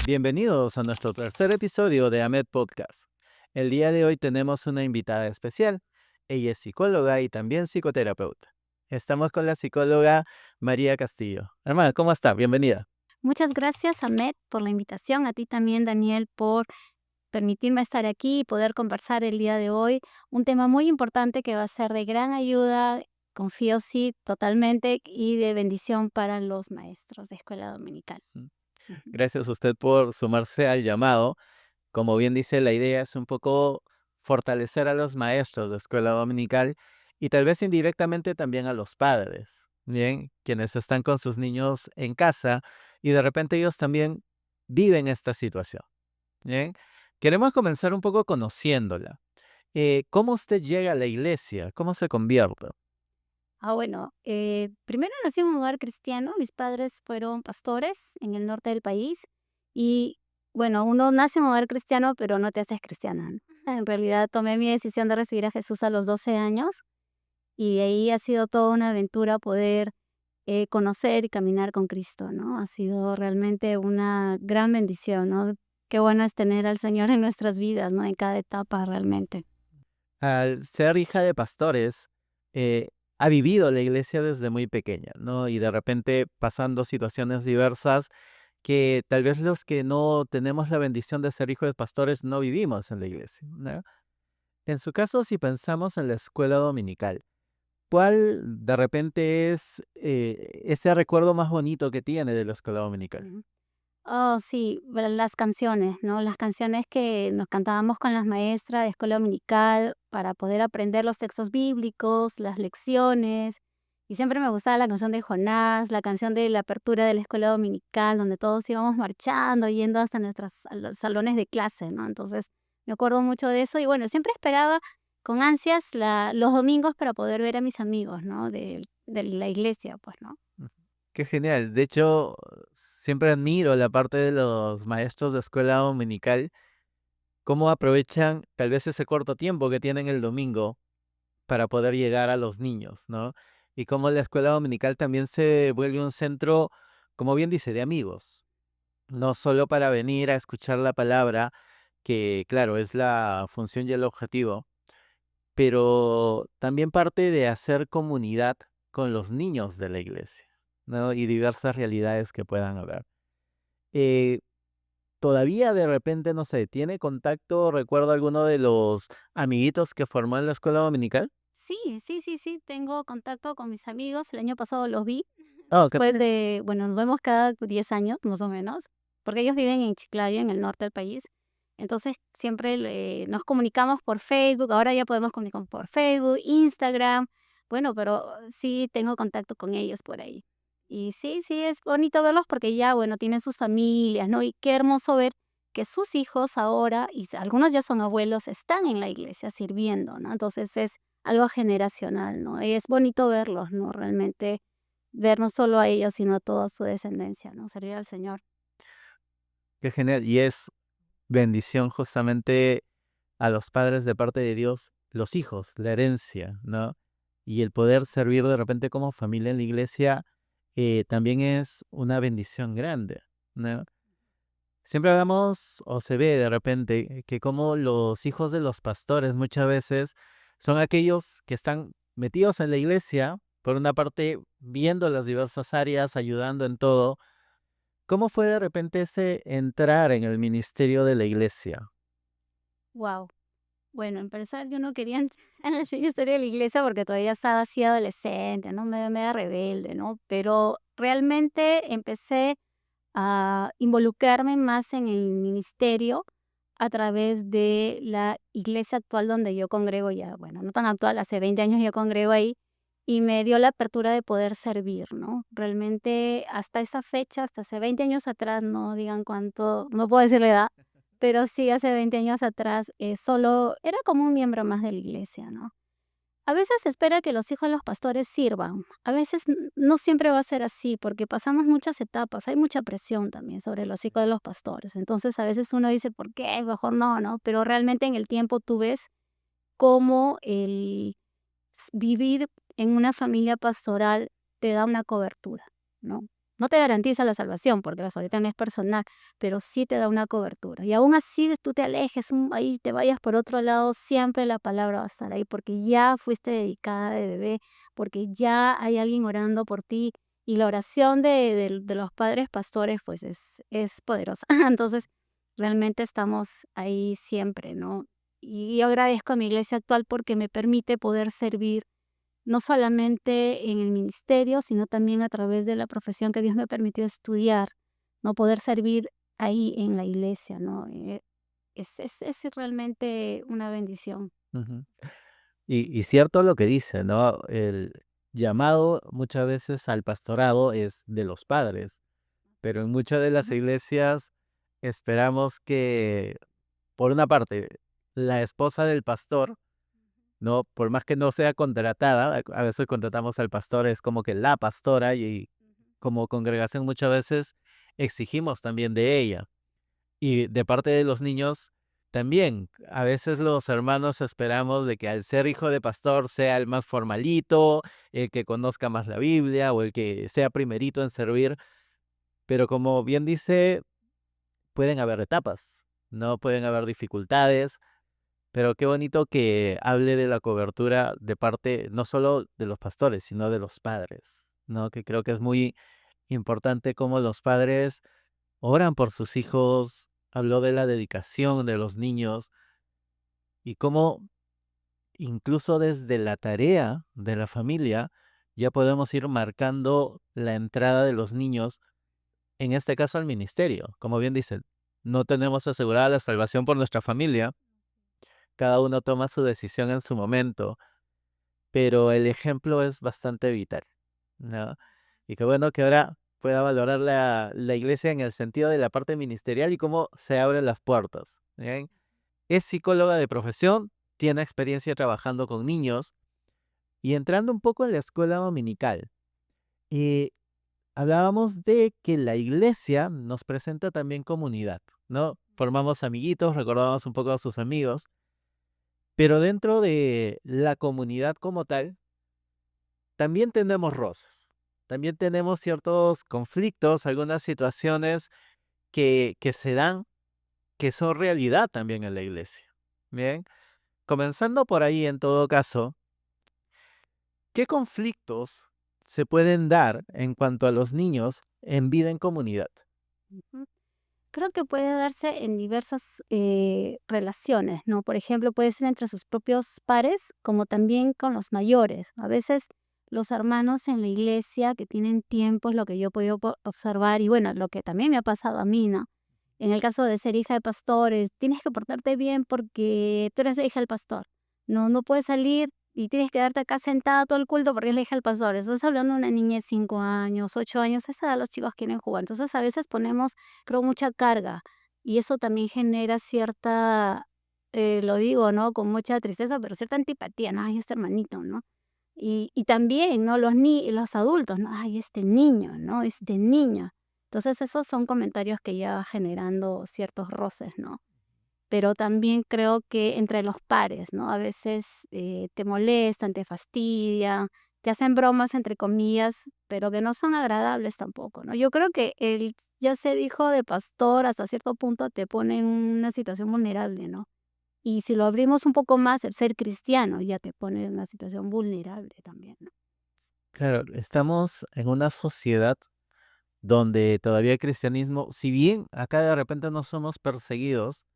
Bienvenidos a nuestro tercer episodio de AMED Podcast. El día de hoy tenemos una invitada especial. Ella es psicóloga y también psicoterapeuta. Estamos con la psicóloga María Castillo. Hermana, ¿cómo está? Bienvenida. Muchas gracias, Ahmed, por la invitación. A ti también, Daniel, por permitirme estar aquí y poder conversar el día de hoy. Un tema muy importante que va a ser de gran ayuda, confío sí, totalmente, y de bendición para los maestros de escuela dominical. Mm. Ujú. Gracias a usted por sumarse al llamado. Como bien dice, la idea es un poco fortalecer a los maestros de escuela dominical y tal vez indirectamente también a los padres, ¿bien? Quienes están con sus niños en casa y de repente ellos también viven esta situación. Bien, queremos comenzar un poco conociéndola. ¿Cómo usted llega a la iglesia? ¿Cómo se convierte? Bueno, primero nací en un hogar cristiano, mis padres fueron pastores en el norte del país y bueno, uno nace en un hogar cristiano, pero no te haces cristiana, ¿no? En realidad tomé mi decisión de recibir a Jesús a los 12 años. Y de ahí ha sido toda una aventura poder, conocer y caminar con Cristo, ¿no? Ha sido realmente una gran bendición, ¿no? Qué bueno es tener al Señor en nuestras vidas, ¿no? En cada etapa realmente. Al ser hija de pastores, eh, ha vivido la iglesia desde muy pequeña, ¿no? Y de repente pasando situaciones diversas que tal vez los que no tenemos la bendición de ser hijos de pastores no vivimos en la iglesia, ¿no? En su caso, si pensamos en la escuela dominical, ¿cuál de repente es ese recuerdo más bonito que tiene de la escuela dominical? Ujú. Oh, sí, las canciones, ¿no? Las canciones que nos cantábamos con las maestras de escuela dominical para poder aprender los textos bíblicos, las lecciones. Y siempre me gustaba la canción de Jonás, la canción de la apertura de la escuela dominical, donde todos íbamos marchando, yendo hasta a los salones de clase, ¿no? Entonces, me acuerdo mucho de eso y bueno, siempre esperaba con ansias los domingos para poder ver a mis amigos, ¿no? De la iglesia, pues, ¿no? Ujú. Qué genial. De hecho, siempre admiro la parte de los maestros de escuela dominical, cómo aprovechan tal vez ese corto tiempo que tienen el domingo para poder llegar a los niños, ¿no? Y cómo la escuela dominical también se vuelve un centro, como bien dice, de amigos, no solo para venir a escuchar la palabra, que claro, es la función y el objetivo, pero también parte de hacer comunidad con los niños de la iglesia, ¿no? Y diversas realidades que puedan haber. Eh, Todavía de repente, no sé, ¿tiene contacto, recuerda alguno de los amiguitos que formó en la escuela dominical? Sí, sí, sí, sí, tengo contacto con mis amigos. El año pasado los vi, Oh, ¿qué después de, bueno, nos vemos cada 10 años, más o menos, porque ellos viven en Chiclayo, en el norte del país. Entonces, siempre nos comunicamos por Facebook, ahora ya podemos comunicarnos por Facebook, Instagram, bueno, pero sí tengo contacto con ellos por ahí. Y sí, sí, es bonito verlos porque ya, bueno, tienen sus familias, ¿no? Y qué hermoso ver que sus hijos ahora, algunos ya son abuelos, están en la iglesia sirviendo, ¿no? Entonces es algo generacional, ¿no? Y es bonito verlos, ¿no? Realmente ver no solo a ellos, sino a toda su descendencia, ¿no? Servir al Señor. Qué genial. Y es bendición justamente a los padres de parte de Dios, los hijos, la herencia, ¿no? Y el poder servir de repente como familia en la iglesia también es una bendición grande, ¿no? Siempre vemos o se ve de repente que como los hijos de los pastores muchas veces son aquellos que están metidos en la iglesia, por una parte viendo las diversas áreas, ayudando en todo. ¿Cómo fue de repente ese entrar en el ministerio de la iglesia? Wow. Bueno, empezar, yo no quería en la historia de la iglesia porque todavía estaba así adolescente, ¿no? Media rebelde, ¿no? Pero realmente empecé a involucrarme más en el ministerio a través de la iglesia actual donde yo congrego ya, bueno, no tan actual, hace 20 años yo congrego ahí y me dio la apertura de poder servir, ¿no? Realmente hasta esa fecha, hasta hace 20 años atrás, no digan cuánto, no puedo decir la edad, pero sí hace 20 años atrás, solo era como un miembro más de la iglesia, ¿no? A veces se espera que los hijos de los pastores sirvan. A veces no siempre va a ser así, porque pasamos muchas etapas. Hay mucha presión también sobre los hijos de los pastores. Entonces, a veces uno dice, ¿por qué? Mejor no, ¿no? Pero realmente en el tiempo tú ves cómo el vivir en una familia pastoral te da una cobertura, ¿no? No te garantiza la salvación, porque la salvación es personal, pero sí te da una cobertura. Y aún así tú te alejes, ahí te vayas por otro lado, siempre la palabra va a estar ahí, porque ya fuiste dedicada de bebé, porque ya hay alguien orando por ti. Y la oración de los padres pastores, pues es poderosa. Entonces, realmente estamos ahí siempre, ¿no? Y yo agradezco a mi iglesia actual porque me permite poder servir no solamente en el ministerio, sino también a través de la profesión que Dios me permitió estudiar, no poder servir ahí en la iglesia, ¿no? Es realmente una bendición. Ujú. Y cierto lo que dice, ¿no? El llamado muchas veces al pastorado es de los padres, pero en muchas de las Ujú, iglesias esperamos que, por una parte, la esposa del pastor, ¿no? Por más que no sea contratada, a veces contratamos al pastor, es como que la pastora y ujú, como congregación muchas veces exigimos también de ella. Y de parte de los niños también, a veces los hermanos esperamos de que al ser hijo de pastor sea el más formalito, el que conozca más la Biblia o el que sea primerito en servir, pero como bien dice, pueden haber etapas, ¿no? Pueden haber dificultades, pero qué bonito que hable de la cobertura de parte no solo de los pastores, sino de los padres, ¿no? Que creo que es muy importante cómo los padres oran por sus hijos, habló de la dedicación de los niños y cómo incluso desde la tarea de la familia ya podemos ir marcando la entrada de los niños, en este caso al ministerio. Como bien dicen, no tenemos asegurada la salvación por nuestra familia, cada uno toma su decisión en su momento, pero el ejemplo es bastante vital, ¿no? Y qué bueno que ahora pueda valorar la iglesia en el sentido de la parte ministerial y cómo se abren las puertas, ¿bien? Es psicóloga de profesión, tiene experiencia trabajando con niños y entrando un poco en la escuela dominical. Y hablábamos de que la iglesia nos presenta también comunidad, ¿no? Formamos amiguitos, recordamos un poco a sus amigos, pero dentro de la comunidad como tal, también tenemos roces, también tenemos ciertos conflictos, algunas situaciones que se dan, que son realidad también en la iglesia. Bien, comenzando por ahí en todo caso, ¿qué conflictos se pueden dar en cuanto a los niños en vida en comunidad? ujú. Creo que puede darse en diversas relaciones, ¿no? Por ejemplo, puede ser entre sus propios pares, como también con los mayores. A veces los hermanos en la iglesia que tienen tiempo, es lo que yo he podido observar, y bueno, lo que también me ha pasado a mí, ¿no? En el caso de ser hija de pastores, tienes que portarte bien porque tú eres la hija del pastor. No puedes salir y tienes que quedarte acá sentada todo el culto porque es la hija del pastor. Estás hablando de una niña de 5 años, 8 años, a esa edad los chicos quieren jugar. Entonces a veces ponemos, creo, mucha carga y eso también genera cierta, lo digo, ¿no? Con mucha tristeza, pero cierta antipatía, ¿no? Ay, este hermanito, ¿no? Y también, ¿no? Los adultos, ¿no? Ay, este niño, ¿no? Este niño. Entonces esos son comentarios que ya va generando ciertos roces, ¿no? Pero también creo que entre los pares, ¿no? A veces te molestan, te fastidian, te hacen bromas, entre comillas, pero que no son agradables tampoco, ¿no? Yo creo que el ya ser hijo de pastor hasta cierto punto te pone en una situación vulnerable, ¿no? Y si lo abrimos un poco más, el ser cristiano ya te pone en una situación vulnerable también, ¿no? Claro, estamos en una sociedad donde todavía el cristianismo, si bien acá de repente no somos perseguidos,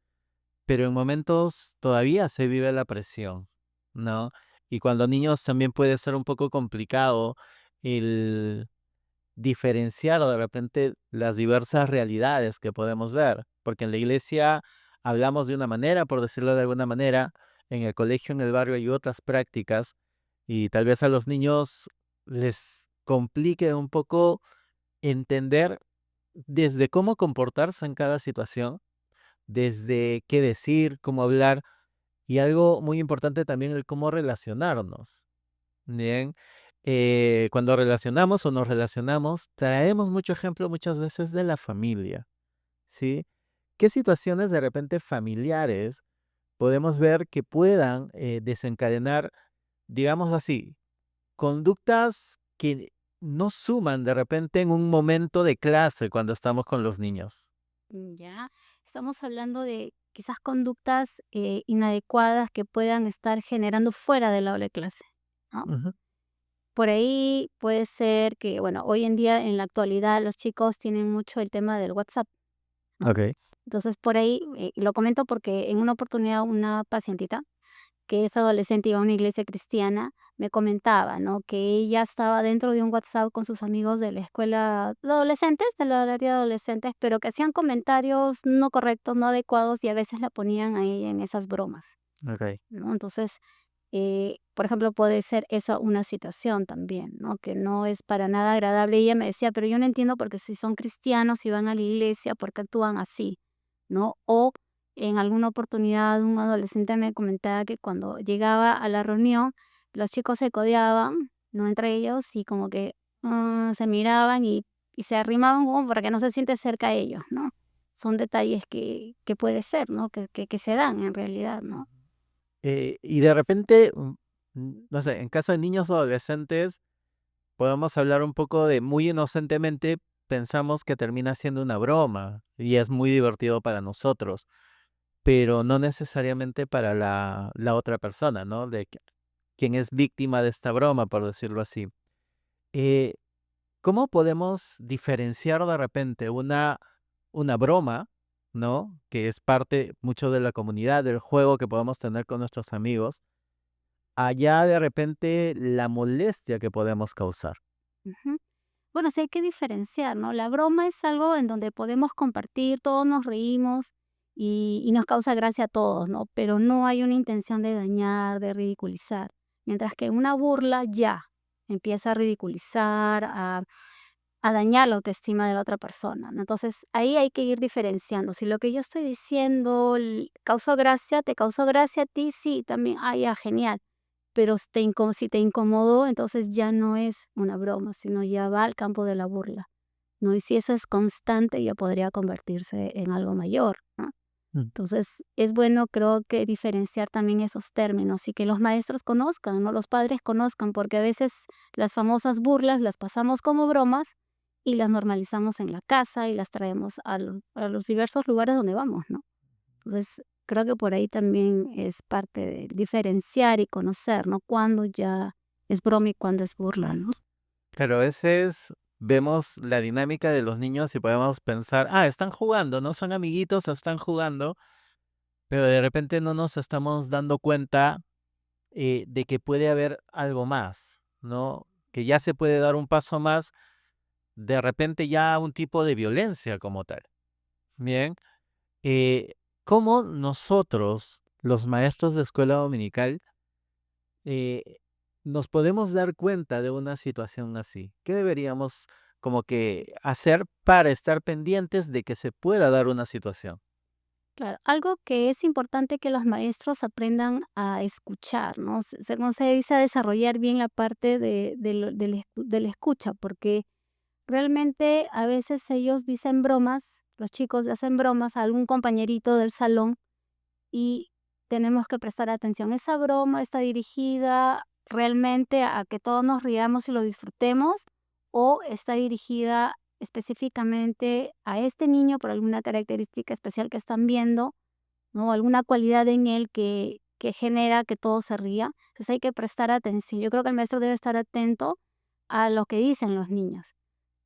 pero en momentos todavía se vive la presión, ¿no? Y cuando niños también puede ser un poco complicado el diferenciar de repente las diversas realidades que podemos ver, porque en la iglesia hablamos de una manera, por decirlo de alguna manera, en el colegio, en el barrio hay otras prácticas y tal vez a los niños les complique un poco entender desde cómo comportarse en cada situación, desde qué decir, cómo hablar y algo muy importante también el cómo relacionarnos. Bien, cuando relacionamos o nos relacionamos, traemos mucho ejemplo muchas veces de la familia, ¿sí? ¿Qué situaciones de repente familiares podemos ver que puedan desencadenar, digamos así, conductas que no suman de repente en un momento de clase cuando estamos con los niños. Ya, estamos hablando de quizás conductas inadecuadas que puedan estar generando fuera del aula de clase, ¿no? Ujú. Por ahí puede ser que, bueno, hoy en día, en la actualidad, los chicos tienen mucho el tema del WhatsApp, ¿no? Okey, Entonces, por ahí, lo comento porque en una oportunidad una pacientita que es adolescente, iba a una iglesia cristiana, me comentaba, ¿no? Que ella estaba dentro de un WhatsApp con sus amigos de la escuela de adolescentes, de la área de adolescentes, pero que hacían comentarios no correctos, no adecuados y a veces la ponían a ella en esas bromas, okey. ¿no? Entonces, por ejemplo, puede ser esa una situación también, ¿no? Que no es para nada agradable. Y ella me decía, pero yo no entiendo porque si son cristianos y van a la iglesia, ¿por qué actúan así? ¿No? O en alguna oportunidad un adolescente me comentaba que cuando llegaba a la reunión, los chicos se codeaban, ¿no? Entre ellos y como que se miraban y se arrimaban como para que no se siente cerca a ellos, ¿no? Son detalles que puede ser, ¿no? Que se dan en realidad, ¿no? Y de repente, no sé, en caso de niños o adolescentes, podemos hablar un poco de muy inocentemente pensamos que termina siendo una broma y es muy divertido para nosotros, pero no necesariamente para la otra persona, ¿no? Quien es víctima de esta broma, por decirlo así. Eh, ¿Cómo podemos diferenciar de repente una broma, ¿no? Que es parte mucho de la comunidad, del juego que podemos tener con nuestros amigos, allá de repente la molestia que podemos causar? Ujú. Bueno, sí hay que diferenciar, ¿no? La broma es algo en donde podemos compartir, todos nos reímos y nos causa gracia a todos, ¿no? Pero no hay una intención de dañar, de ridiculizar. Mientras que una burla ya empieza a ridiculizar, a dañar la autoestima de la otra persona, ¿no? Entonces ahí hay que ir diferenciando. Si lo que yo estoy diciendo causó gracia, te causó gracia a ti, sí, también, ah, ya, genial. Pero si te incomodó, entonces ya no es una broma, sino ya va al campo de la burla, ¿no? Y si eso es constante, ya podría convertirse en algo mayor, ¿no? Mm. Entonces, es bueno, creo que diferenciar también esos términos y que los maestros conozcan, ¿no? Los padres conozcan, porque a veces las famosas burlas las pasamos como bromas y las normalizamos en la casa y las traemos a los diversos lugares donde vamos, ¿no? Entonces, creo que por ahí también es parte de diferenciar y conocer, ¿no? Cuándo ya es broma y cuándo es burla, ¿no? Pero a veces vemos la dinámica de los niños y podemos pensar, están jugando, no son amiguitos, están jugando, pero de repente no nos estamos dando cuenta de que puede haber algo más, ¿no? Que ya se puede dar un paso más, de repente ya un tipo de violencia como tal. Bien, eh, ¿cómo nosotros, los maestros de escuela dominical, eh, nos podemos dar cuenta de una situación así? ¿Qué deberíamos como que hacer para estar pendientes de que se pueda dar una situación? Claro, algo que es importante que los maestros aprendan a escuchar, ¿no? Como se dice, a desarrollar bien la parte de la escucha, porque realmente a veces ellos dicen bromas, los chicos hacen bromas a algún compañerito del salón y tenemos que prestar atención. ¿Esa broma está dirigida realmente a que todos nos riamos y lo disfrutemos o está dirigida específicamente a este niño por alguna característica especial que están viendo, ¿no? Alguna cualidad en él que genera que todo se ría? Entonces hay que prestar atención. Yo creo que el maestro debe estar atento a lo que dicen los niños.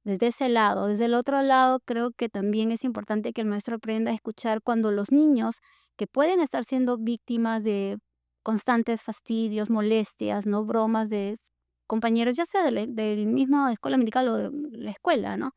Desde ese lado. Desde el otro lado, creo que también es importante que el maestro aprenda a escuchar cuando los niños que pueden estar siendo víctimas de constantes fastidios, molestias, ¿no? Bromas de compañeros, ya sea del mismo escuela medical o de la escuela, ¿no?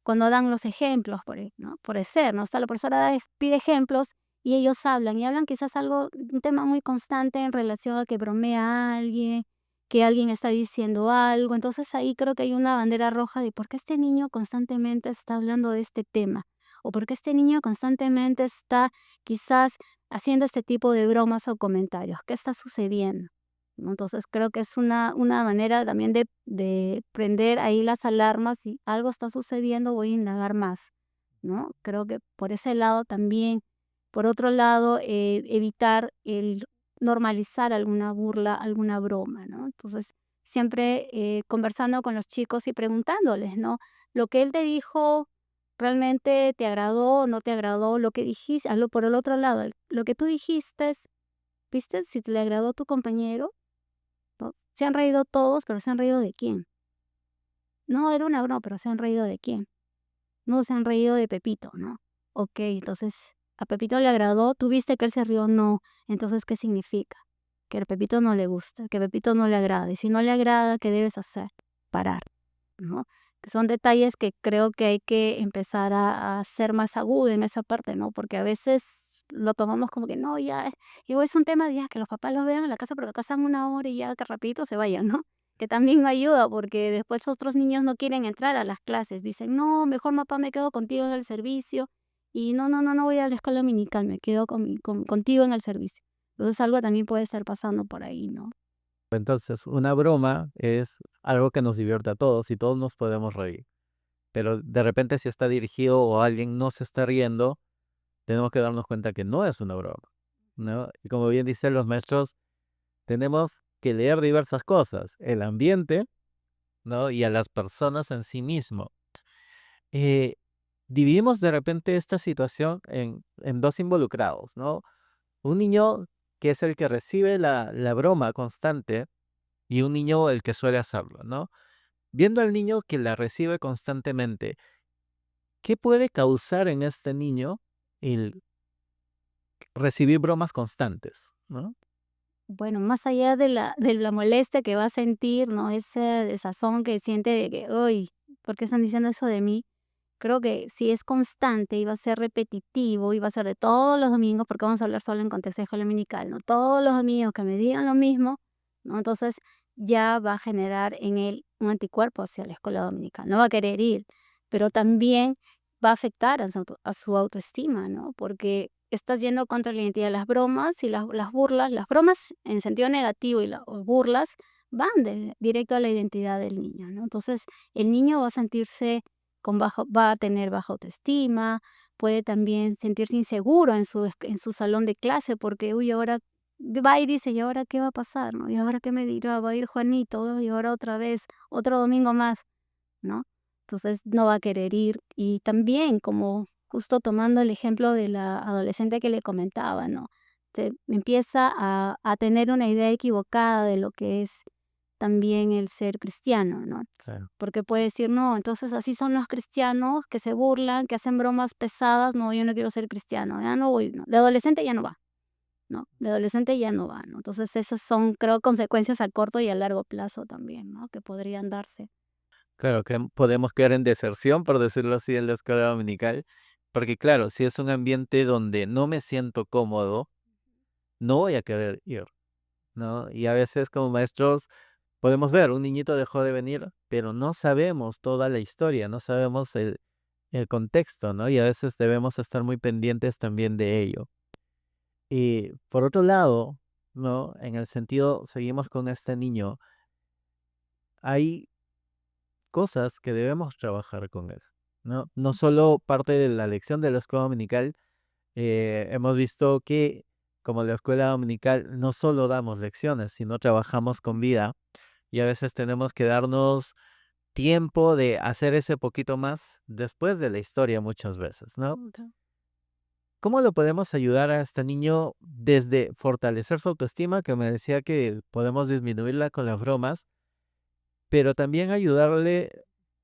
Cuando dan los ejemplos, ¿no? Por ser, ¿no? Está la profesora pide ejemplos y ellos hablan, y hablan quizás algo, un tema muy constante en relación a que bromea a alguien, que alguien está diciendo algo. Entonces ahí creo que hay una bandera roja de por qué este niño constantemente está hablando de este tema, o por qué este niño constantemente está quizás haciendo este tipo de bromas o comentarios. ¿Qué está sucediendo? ¿No? Entonces creo que es una manera también de prender ahí las alarmas, si algo está sucediendo, voy a indagar más, ¿no? Creo que por ese lado también. Por otro lado, evitar el normalizar alguna burla, alguna broma, ¿no? Entonces, siempre conversando con los chicos y preguntándoles, ¿no? Lo que él te dijo, ¿realmente te agradó o no te agradó? Lo que dijiste, hazlo por el otro lado, lo que tú dijiste, ¿viste si te le agradó a tu compañero? ¿No? Se han reído todos, pero ¿se han reído de quién? No, era una broma, pero ¿se han reído de quién? No, se han reído de Pepito, ¿no? Okey, entonces, ¿a Pepito le agradó? ¿Tú viste que él se rió? No. Entonces, ¿qué significa? Que a Pepito no le gusta, que a Pepito no le agrada. Y si no le agrada, ¿qué debes hacer? Parar, ¿no? Que son detalles que creo que hay que empezar a ser más agudo en esa parte, ¿no? Porque a veces lo tomamos como que no, ya, digo, es un tema de ya que los papás los vean en la casa, porque acá están una hora y ya que rapidito se vayan, ¿no? Que también no ayuda, porque después otros niños no quieren entrar a las clases. Dicen: "No, mejor papá me quedo contigo en el servicio, y no voy a la escuela dominical, me quedo contigo en el servicio". Entonces, algo también puede estar pasando por ahí, ¿no? Entonces, una broma es algo que nos divierte a todos y todos nos podemos reír. Pero de repente si está dirigido o alguien no se está riendo, tenemos que darnos cuenta que no es una broma, ¿no? Y como bien dicen los maestros, tenemos que leer diversas cosas, el ambiente, ¿no? Y a las personas en sí mismo. Eh, Dividimos de repente esta situación en dos involucrados, ¿no? Un niño que es el que recibe la broma constante y un niño el que suele hacerlo, ¿no? Viendo al niño que la recibe constantemente, ¿qué puede causar en este niño el recibir bromas constantes, ¿no? Bueno, más allá de la molestia que va a sentir, ¿no? Ese desazón que siente de que: "Uy, ¿por qué están diciendo eso de mí?". Creo que si es constante y va a ser repetitivo y va a ser de todos los domingos, porque vamos a hablar solo en contexto de escuela dominical, ¿no? Todos los domingos que me digan lo mismo, ¿no? Entonces ya va a generar en él un anticuerpo hacia la escuela dominical, no va a querer ir, pero también va a afectar a su autoestima, ¿no? Porque estás yendo contra la identidad de las bromas y las burlas, las bromas en sentido negativo y las burlas van directo a la identidad del niño, ¿no? Entonces el niño va a sentirse va a tener baja autoestima, puede también sentirse inseguro en su salón de clase porque, uy, ahora va y dice, ¿y ahora qué va a pasar, no? ¿Y ahora qué me dirá? ¿Va a ir Juanito? ¿Y ahora otra vez, otro domingo más? ¿No? Entonces no va a querer ir. Y también, como justo tomando el ejemplo de la adolescente que le comentaba, ¿no? Empieza a tener una idea equivocada de lo que es también el ser cristiano, ¿no? Claro. Porque puede decir, no, entonces así son los cristianos que se burlan, que hacen bromas pesadas, no, yo no quiero ser cristiano, ya no voy, no. De adolescente ya no va, ¿no? De adolescente ya no va, ¿no? Entonces esas son, creo, consecuencias a corto y a largo plazo también, ¿no? Que podrían darse. Claro que podemos caer en deserción, por decirlo así, en la escuela dominical, porque claro, si es un ambiente donde no me siento cómodo, no voy a querer ir, ¿no? Y a veces como maestros podemos ver, un niñito dejó de venir, pero no sabemos toda la historia, no sabemos el contexto, ¿no? Y a veces debemos estar muy pendientes también de ello. Y por otro lado, ¿no? En el sentido, seguimos con este niño, hay cosas que debemos trabajar con él, ¿no? No solo parte de la lección de la escuela dominical, hemos visto que como la escuela dominical no solo damos lecciones, sino trabajamos con vida y a veces tenemos que darnos tiempo de hacer ese poquito más después de la historia muchas veces, ¿no? Ujú. ¿Cómo lo podemos ayudar a este niño desde fortalecer su autoestima, que me decía que podemos disminuirla con las bromas, pero también ayudarle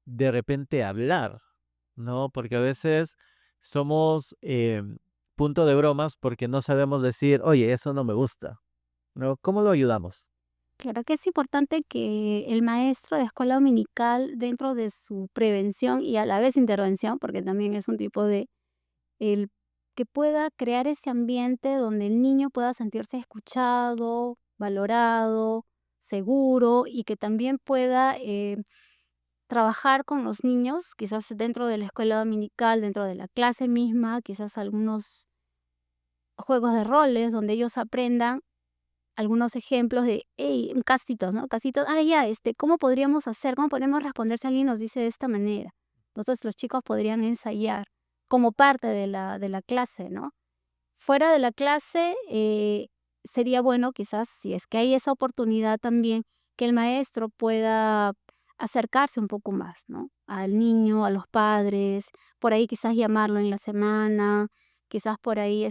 de repente a hablar, ¿no? Porque a veces somos punto de bromas porque no sabemos decir, oye, eso no me gusta, ¿no? ¿Cómo lo ayudamos? Claro que es importante que el maestro de escuela dominical, dentro de su prevención y a la vez intervención, porque también es un tipo de, el que pueda crear ese ambiente donde el niño pueda sentirse escuchado, valorado, seguro y que también pueda trabajar con los niños, quizás dentro de la escuela dominical, dentro de la clase misma, quizás algunos juegos de roles donde ellos aprendan algunos ejemplos de, hey, casitos, ¿no? Casitos, ya, ¿cómo podríamos hacer? ¿Cómo podemos responder si alguien nos dice de esta manera? Entonces los chicos podrían ensayar como parte de la clase, ¿no? Fuera de la clase, sería bueno quizás, si es que hay esa oportunidad también, que el maestro pueda acercarse un poco más, ¿no? Al niño, a los padres, por ahí quizás llamarlo en la semana, quizás por ahí,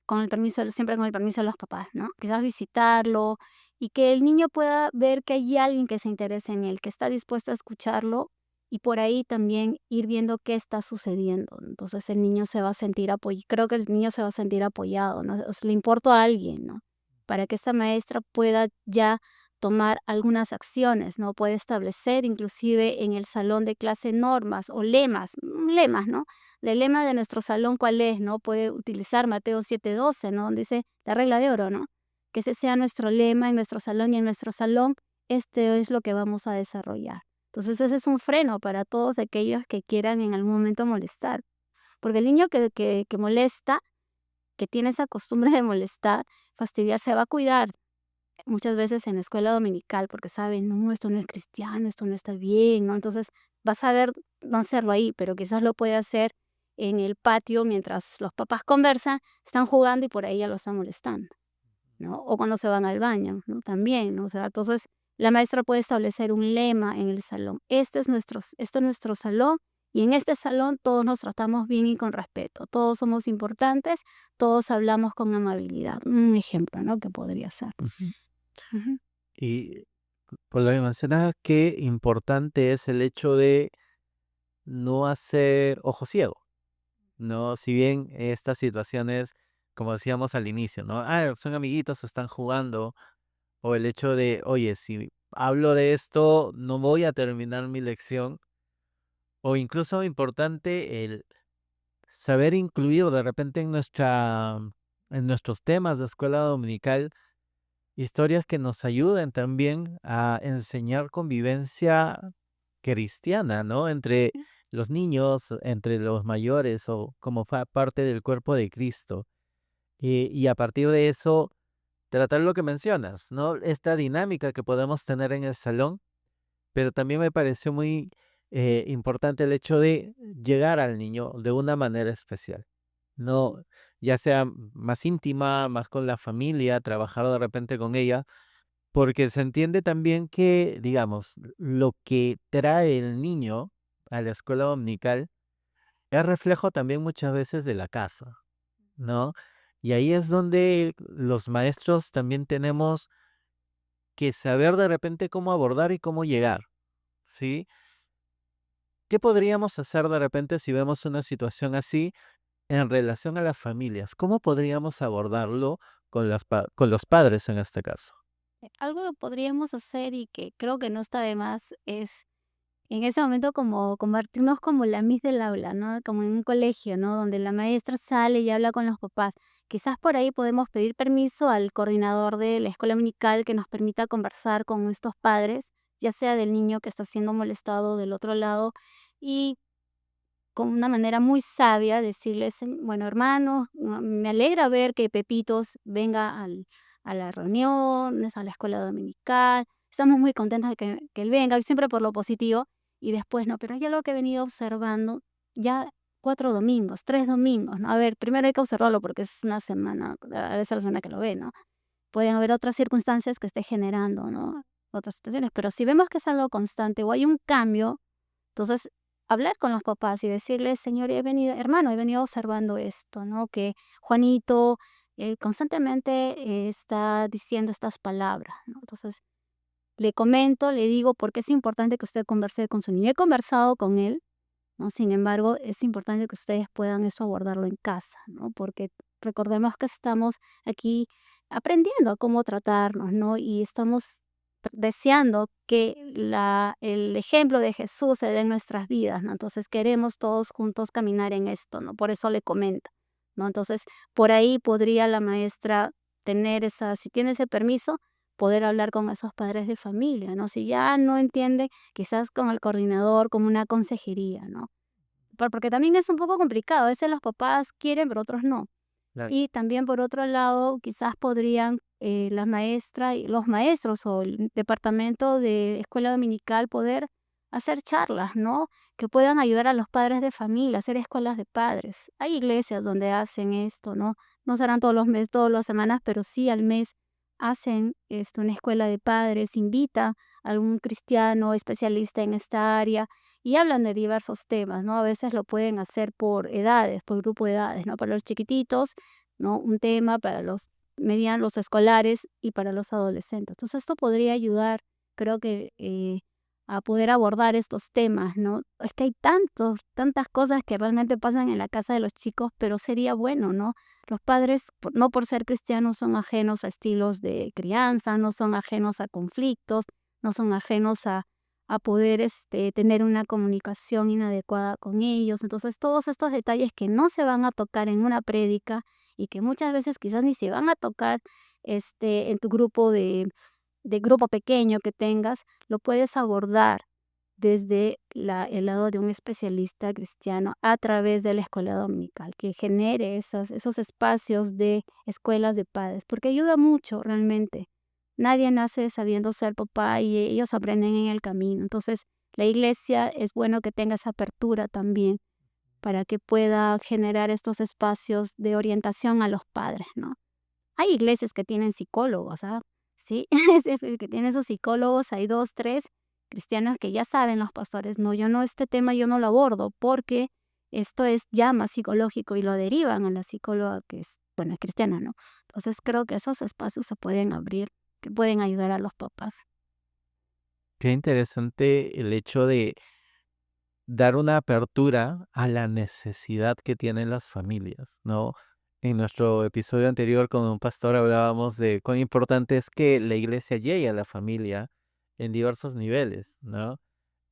con el permiso siempre con el permiso de los papás, ¿no? Quizás visitarlo y que el niño pueda ver que hay alguien que se interesa en él, que está dispuesto a escucharlo y por ahí también ir viendo qué está sucediendo. Entonces el niño se va a sentir apoyado, creo que el niño se va a sentir apoyado, ¿no? O sea, le importo a alguien, ¿no? Para que esa maestra pueda ya tomar algunas acciones, ¿no? Puede establecer inclusive en el salón de clase normas o lemas, lemas, ¿no? El lema de nuestro salón, ¿cuál es, no? Puede utilizar Mateo 7:12, ¿no? Donde dice la regla de oro, ¿no? Que ese sea nuestro lema en nuestro salón y en nuestro salón, este es lo que vamos a desarrollar. Entonces, ese es un freno para todos aquellos que quieran en algún momento molestar, porque el niño que molesta, que tiene esa costumbre de molestar, fastidiar, se va a cuidar muchas veces en la escuela dominical, porque saben, no, esto no es cristiano, esto no está bien, ¿no? Entonces, vas a ver no hacerlo ahí, pero quizás lo puede hacer en el patio mientras los papás conversan, están jugando y por ahí ya lo están molestando, ¿no? O cuando se van al baño, ¿no? También, ¿no? O sea, entonces la maestra puede establecer un lema en el salón. Esto es nuestro salón y en este salón todos nos tratamos bien y con respeto. Todos somos importantes, todos hablamos con amabilidad. Un ejemplo, ¿no? Que podría ser. Ujú. Ujú. Y por lo que mencionabas, qué importante es el hecho de no hacer ojo ciego, ¿no? Si bien estas situaciones, como decíamos al inicio, ¿no? Son amiguitos, están jugando, o el hecho de, oye, si hablo de esto, no voy a terminar mi lección, o incluso importante el saber incluir de repente en nuestros temas de escuela dominical historias que nos ayuden también a enseñar convivencia cristiana, ¿no? Entre los niños, entre los mayores o como parte del cuerpo de Cristo. Y a partir de eso, tratar lo que mencionas, ¿no? Esta dinámica que podemos tener en el salón, pero también me pareció muy importante el hecho de llegar al niño de una manera especial, no ya sea más íntima, más con la familia, trabajar de repente con ella, porque se entiende también que, digamos, lo que trae el niño a la escuela dominical es reflejo también muchas veces de la casa, ¿no? Y ahí es donde los maestros también tenemos que saber de repente cómo abordar y cómo llegar, ¿sí? ¿Qué podríamos hacer de repente si vemos una situación así en relación a las familias? ¿Cómo podríamos abordarlo con los padres en este caso? Algo que podríamos hacer y que creo que no está de más es en ese momento como convertirnos como la miss del aula, ¿no? Como en un colegio, ¿no? Donde la maestra sale y habla con los papás. Quizás por ahí podemos pedir permiso al coordinador de la escuela dominical que nos permita conversar con estos padres, ya sea del niño que está siendo molestado del otro lado, y con una manera muy sabia decirles, bueno, hermanos, me alegra ver que Pepitos venga a la reunión, a la escuela dominical. Estamos muy contentos de que él venga, y siempre por lo positivo. Y después, no, pero hay algo que he venido observando ya 4 domingos, 3 domingos, ¿no? A ver, primero hay que observarlo porque es una semana, a veces la semana que lo ve, ¿no? Pueden haber otras circunstancias que esté generando, ¿no? Otras situaciones, pero si vemos que es algo constante o hay un cambio, entonces, hablar con los papás y decirles: "Señor, he venido hermano, he venido observando esto, ¿no? Que Juanito, constantemente, está diciendo estas palabras", ¿no? Entonces, le comento, le digo: "Porque es importante que usted converse con su niño". He conversado con él, ¿no? Sin embargo, es importante que ustedes puedan eso abordarlo en casa, ¿no? Porque recordemos que estamos aquí aprendiendo a cómo tratarnos, ¿no? Y estamos deseando que el ejemplo de Jesús se dé en nuestras vidas, ¿no? Entonces queremos todos juntos caminar en esto, ¿no? Por eso le comento, ¿no? Entonces, por ahí podría la maestra tener si tiene ese permiso, poder hablar con esos padres de familia, ¿no? Si ya no entiende, quizás con el coordinador, como una consejería, ¿no? Porque también es un poco complicado, a veces los papás quieren, pero otros no. Claro. Y también, por otro lado, quizás podrían, la maestra y los maestros o el departamento de escuela dominical poder hacer charlas, ¿no? Que puedan ayudar a los padres de familia, hacer escuelas de padres. Hay iglesias donde hacen esto, ¿no? No serán todos los meses, todas las semanas, pero sí al mes hacen una escuela de padres, invita a algún cristiano especialista en esta área y hablan de diversos temas, ¿no? A veces lo pueden hacer por edades, por grupo de edades, ¿no? Para los chiquititos, ¿no? Un tema para los medianos, los escolares y para los adolescentes. Entonces, esto podría ayudar, creo que, a poder abordar estos temas, ¿no? Es que hay tantas cosas que realmente pasan en la casa de los chicos, pero sería bueno, ¿no? Los padres, no por ser cristianos, son ajenos a estilos de crianza, no son ajenos a conflictos, no son ajenos a poder tener una comunicación inadecuada con ellos. Entonces, todos estos detalles que no se van a tocar en una prédica y que muchas veces quizás ni se van a tocar en tu grupo de grupo pequeño que tengas, lo puedes abordar desde el lado de un especialista cristiano a través de la escuela dominical, que genere esos espacios de escuelas de padres, porque ayuda mucho realmente. Nadie nace sabiendo ser papá y ellos aprenden en el camino. Entonces, la iglesia es bueno que tenga esa apertura también para que pueda generar estos espacios de orientación a los padres, ¿no? Hay iglesias que tienen psicólogos, ¿ah? Sí, que tienen esos psicólogos, hay 2 3 cristianos que ya saben los pastores: "No, yo no, este tema yo no lo abordo, porque esto es ya más psicológico", y lo derivan a la psicóloga que es, bueno, es cristiana, ¿no? Entonces, creo que esos espacios se pueden abrir, que pueden ayudar a los papás. Qué interesante el hecho de dar una apertura a la necesidad que tienen las familias, ¿no? En nuestro episodio anterior con un pastor hablábamos de cuán importante es que la iglesia llegue a la familia en diversos niveles, ¿no?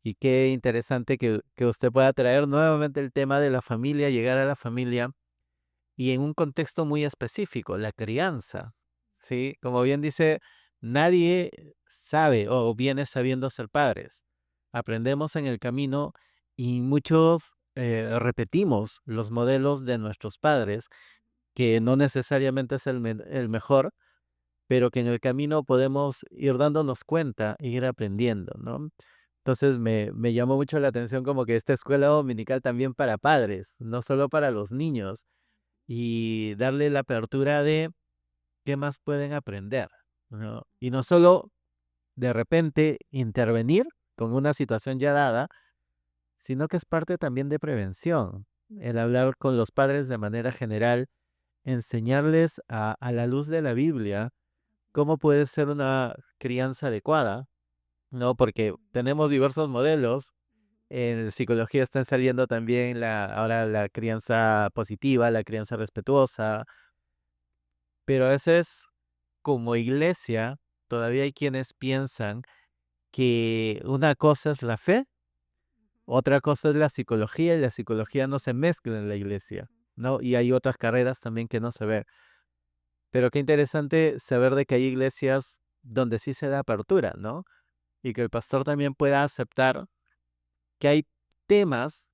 Y qué interesante que usted pueda traer nuevamente el tema de la familia, llegar a la familia y en un contexto muy específico, la crianza, ¿sí? Como bien dice, nadie sabe o viene sabiendo ser padres. Aprendemos en el camino y muchos repetimos los modelos de nuestros padres, que no necesariamente es el mejor, pero que en el camino podemos ir dándonos cuenta e ir aprendiendo, ¿no? Entonces me llamó mucho la atención como que esta escuela dominical también para padres, no solo para los niños, y darle la apertura de qué más pueden aprender, ¿no? Y no solo de repente intervenir con una situación ya dada, sino que es parte también de prevención. El hablar con los padres de manera general, enseñarles a la luz de la Biblia cómo puede ser una crianza adecuada, ¿no? Porque tenemos diversos modelos. En psicología están saliendo también ahora la crianza positiva, la crianza respetuosa, pero a veces como iglesia todavía hay quienes piensan que una cosa es la fe, otra cosa es la psicología y la psicología no se mezcla en la iglesia, ¿no? Y hay otras carreras también que no se ve. Pero qué interesante saber de que hay iglesias donde sí se da apertura, ¿no? Y que el pastor también pueda aceptar que hay temas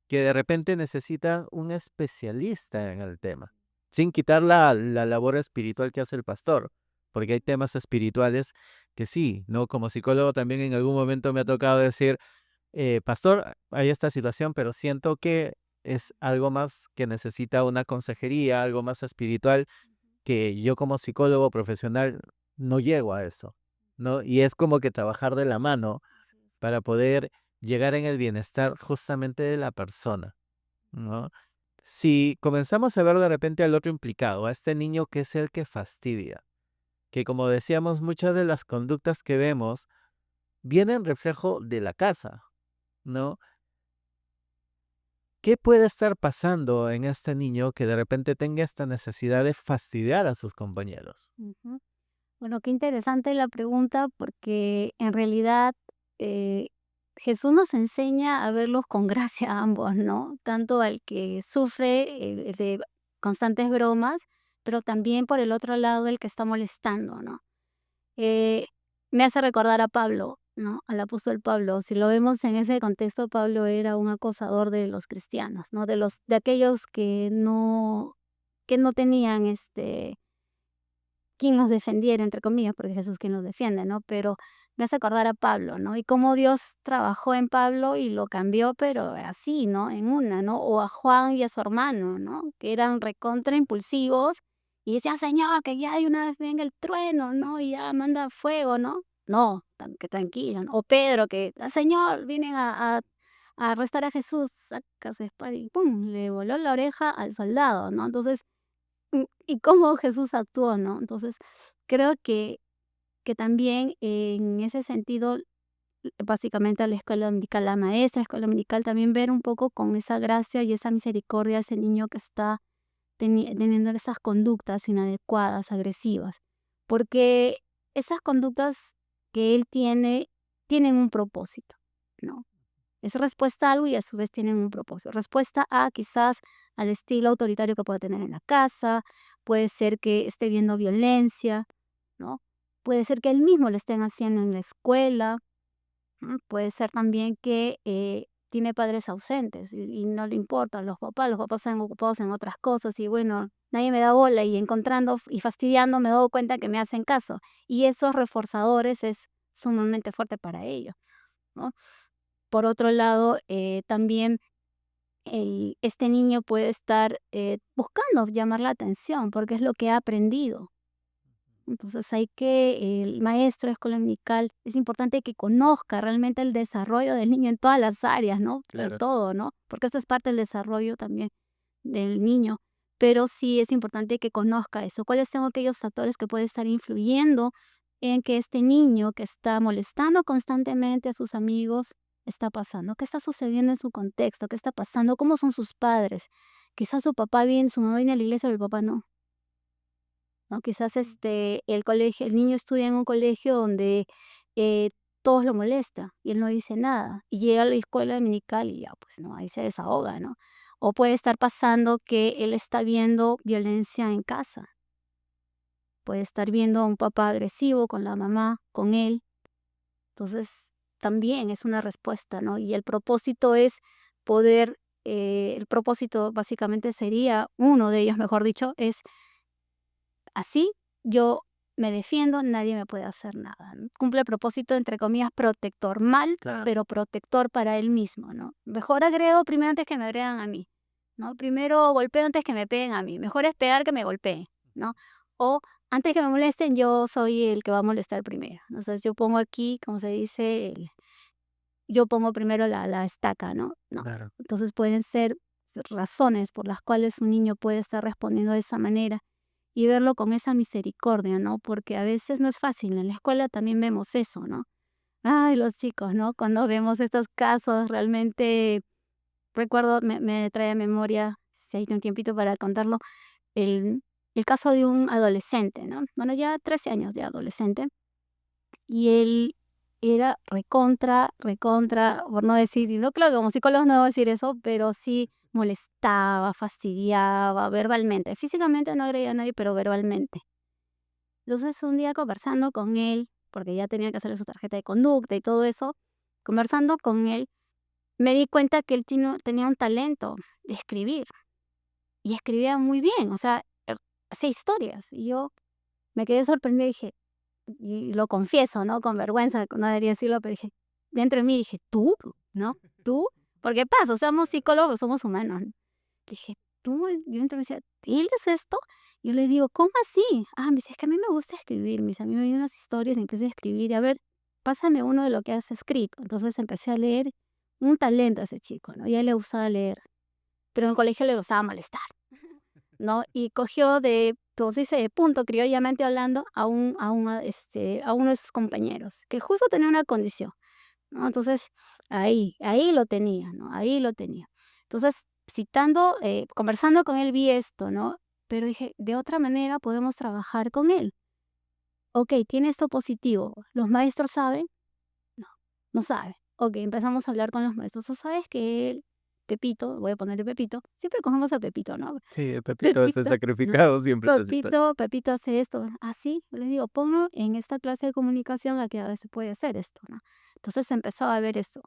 que de repente necesita un especialista en el tema, sin quitar la labor espiritual que hace el pastor, porque hay temas espirituales que sí, ¿no? Como psicólogo también en algún momento me ha tocado decir, pastor, hay esta situación, pero siento que es algo más que necesita una consejería, algo más espiritual, que yo como psicólogo profesional no llego a eso, ¿no? Y es como que trabajar de la mano Así es. para poder llegar en el bienestar justamente de la persona, ¿no? Si comenzamos a ver de repente al otro implicado, a este niño que es el que fastidia, que como decíamos, muchas de las conductas que vemos vienen reflejo de la casa, ¿no? ¿Qué puede estar pasando en este niño que de repente tenga esta necesidad de fastidiar a sus compañeros? Ujú. Bueno, qué interesante la pregunta porque en realidad eh, Jesús nos enseña a verlos con gracia a ambos, ¿no? Tanto al que sufre de constantes bromas, pero también por el otro lado el que está molestando, ¿no? Eh, Me hace recordar a Pablo, ¿no? Al apóstol Pablo. Si lo vemos en ese contexto, Pablo era un acosador de los cristianos, ¿no? De aquellos que no tenían quien los defendiera, entre comillas, porque Jesús quien los defiende, ¿no? Pero me hace acordar a Pablo, ¿no? Y cómo Dios trabajó en Pablo y lo cambió, pero así, ¿no? En una, ¿no? O a Juan y a su hermano, ¿no? Que eran recontra impulsivos Y decían: "Señor, que ya de una vez venga el trueno, ¿no? Y ya manda fuego, ¿no?". No, que tranquilo, ¿no? O Pedro que: "Ah, Señor, vienen a arrestar a Jesús", saca su espada y pum, le voló la oreja al soldado, ¿no? Entonces, y cómo Jesús actuó, ¿no? Entonces, creo que también en ese sentido, básicamente a la escuela dominical, la maestra, escuela dominical, también ver un poco con esa gracia y esa misericordia a ese niño que está teniendo esas conductas inadecuadas, agresivas, porque esas conductas que él tiene tienen un propósito, ¿no? Es respuesta a algo y a su vez tienen un propósito. Respuesta a quizás al estilo autoritario que puede tener en la casa, puede ser que esté viendo violencia, ¿no? Puede ser que él mismo lo estén haciendo en la escuela. Puede ser también que tiene padres ausentes y no le importan los papás están ocupados en otras cosas y bueno, nadie me da bola y encontrando y fastidiando me doy cuenta que me hacen caso. Y esos reforzadores es sumamente fuerte para ellos, ¿no? Por otro lado, también este niño puede estar buscando llamar la atención porque es lo que ha aprendido. Entonces hay que, el maestro de escuela dominical, es importante que conozca realmente el desarrollo del niño en todas las áreas, ¿no? En Claro. todo, ¿no? Porque esto es parte del desarrollo también del niño. Pero sí es importante que conozca eso. ¿Cuáles son aquellos factores que pueden estar influyendo en que este niño que está molestando constantemente a sus amigos está pasando? ¿Qué está sucediendo en su contexto? ¿Qué está pasando? ¿Cómo son sus padres? Quizás su papá viene, su mamá viene a la iglesia, pero el papá no. ¿No? Quizás, el niño estudia en un colegio donde, eh, todos lo molesta y él no dice nada, y llega a la escuela dominical y ya, pues, ¿no? Ahí se desahoga, ¿no? O puede estar pasando que él está viendo violencia en casa, puede estar viendo a un papá agresivo con la mamá, con él, entonces también es una respuesta, ¿no? Y el propósito es poder, el propósito básicamente sería, uno de ellos, mejor dicho, es así yo me defiendo, nadie me puede hacer nada, ¿no? Cumple el propósito, entre comillas, protector, mal, Claro. pero protector para él mismo, ¿no? Mejor agredo primero antes que me agredan a mí, ¿no? Primero golpeo antes que me peguen a mí. Mejor es pegar que me golpeen, ¿no? O antes que me molesten, yo soy el que va a molestar primero. Entonces yo pongo aquí, como se dice, yo pongo primero la estaca, ¿no? No. Claro. Entonces pueden ser razones por las cuales un niño puede estar respondiendo de esa manera y verlo con esa misericordia, ¿no? Porque a veces no es fácil. En la escuela también vemos eso, ¿no? Ay, los chicos, ¿no? Cuando vemos estos casos, realmente recuerdo, me trae a memoria, si hay un tiempito para contarlo, el, el caso de un adolescente, ¿no? Bueno, ya 13 años de adolescente, y él era recontra, recontra, por no decir, y no, claro, como psicólogo no debo decir eso, pero sí molestaba, fastidiaba verbalmente. Físicamente no agredía a nadie, pero verbalmente. Entonces, un día conversando con él, porque ya tenía que hacerle su tarjeta de conducta y todo eso, conversando con él, me di cuenta que él tenía un talento de escribir y escribía muy bien, o sea, hacía historias. Y yo me quedé sorprendida y dije, y lo confieso, ¿no? Con vergüenza, no debería decirlo, pero dije, dentro de mí dije, ¿tú? ¿No? ¿Tú? Porque pasa, somos psicólogos, somos humanos, ¿no? Dije, ¿tú? Yo dentro me decía, ¿él es esto? Yo le digo, ¿cómo así? Ah, me dice, es que a mí me gusta escribir, mis a mí me vienen unas historias y empecé a escribir, y a ver, pásame uno de lo que has escrito. Entonces empecé a leer, un talento a ese chico, ¿no? Ya le gustaba leer, pero en el colegio le gustaba molestar. ¿No? Y cogió de, como se dice, de punto, criollamente hablando, a uno de sus compañeros, que justo tenía una condición, ¿no? Entonces, ahí lo tenía, ¿no? Ahí lo tenía. Entonces, citando, conversando con él vi esto, ¿no? Pero dije, de otra manera podemos trabajar con él. Okey, tiene esto positivo, ¿los maestros saben? No, no saben. Okey, empezamos a hablar con los maestros. ¿Tú sabes que él, Pepito, voy a ponerle Pepito, siempre cogemos a Pepito, ¿no? Sí, el Pepito es el Pepito, ¿no? sacrificado siempre en las historias. Pepito hace esto. Así, les digo, ponlo en esta clase de comunicación a que a veces puede hacer esto, ¿no? Entonces empezó a ver esto.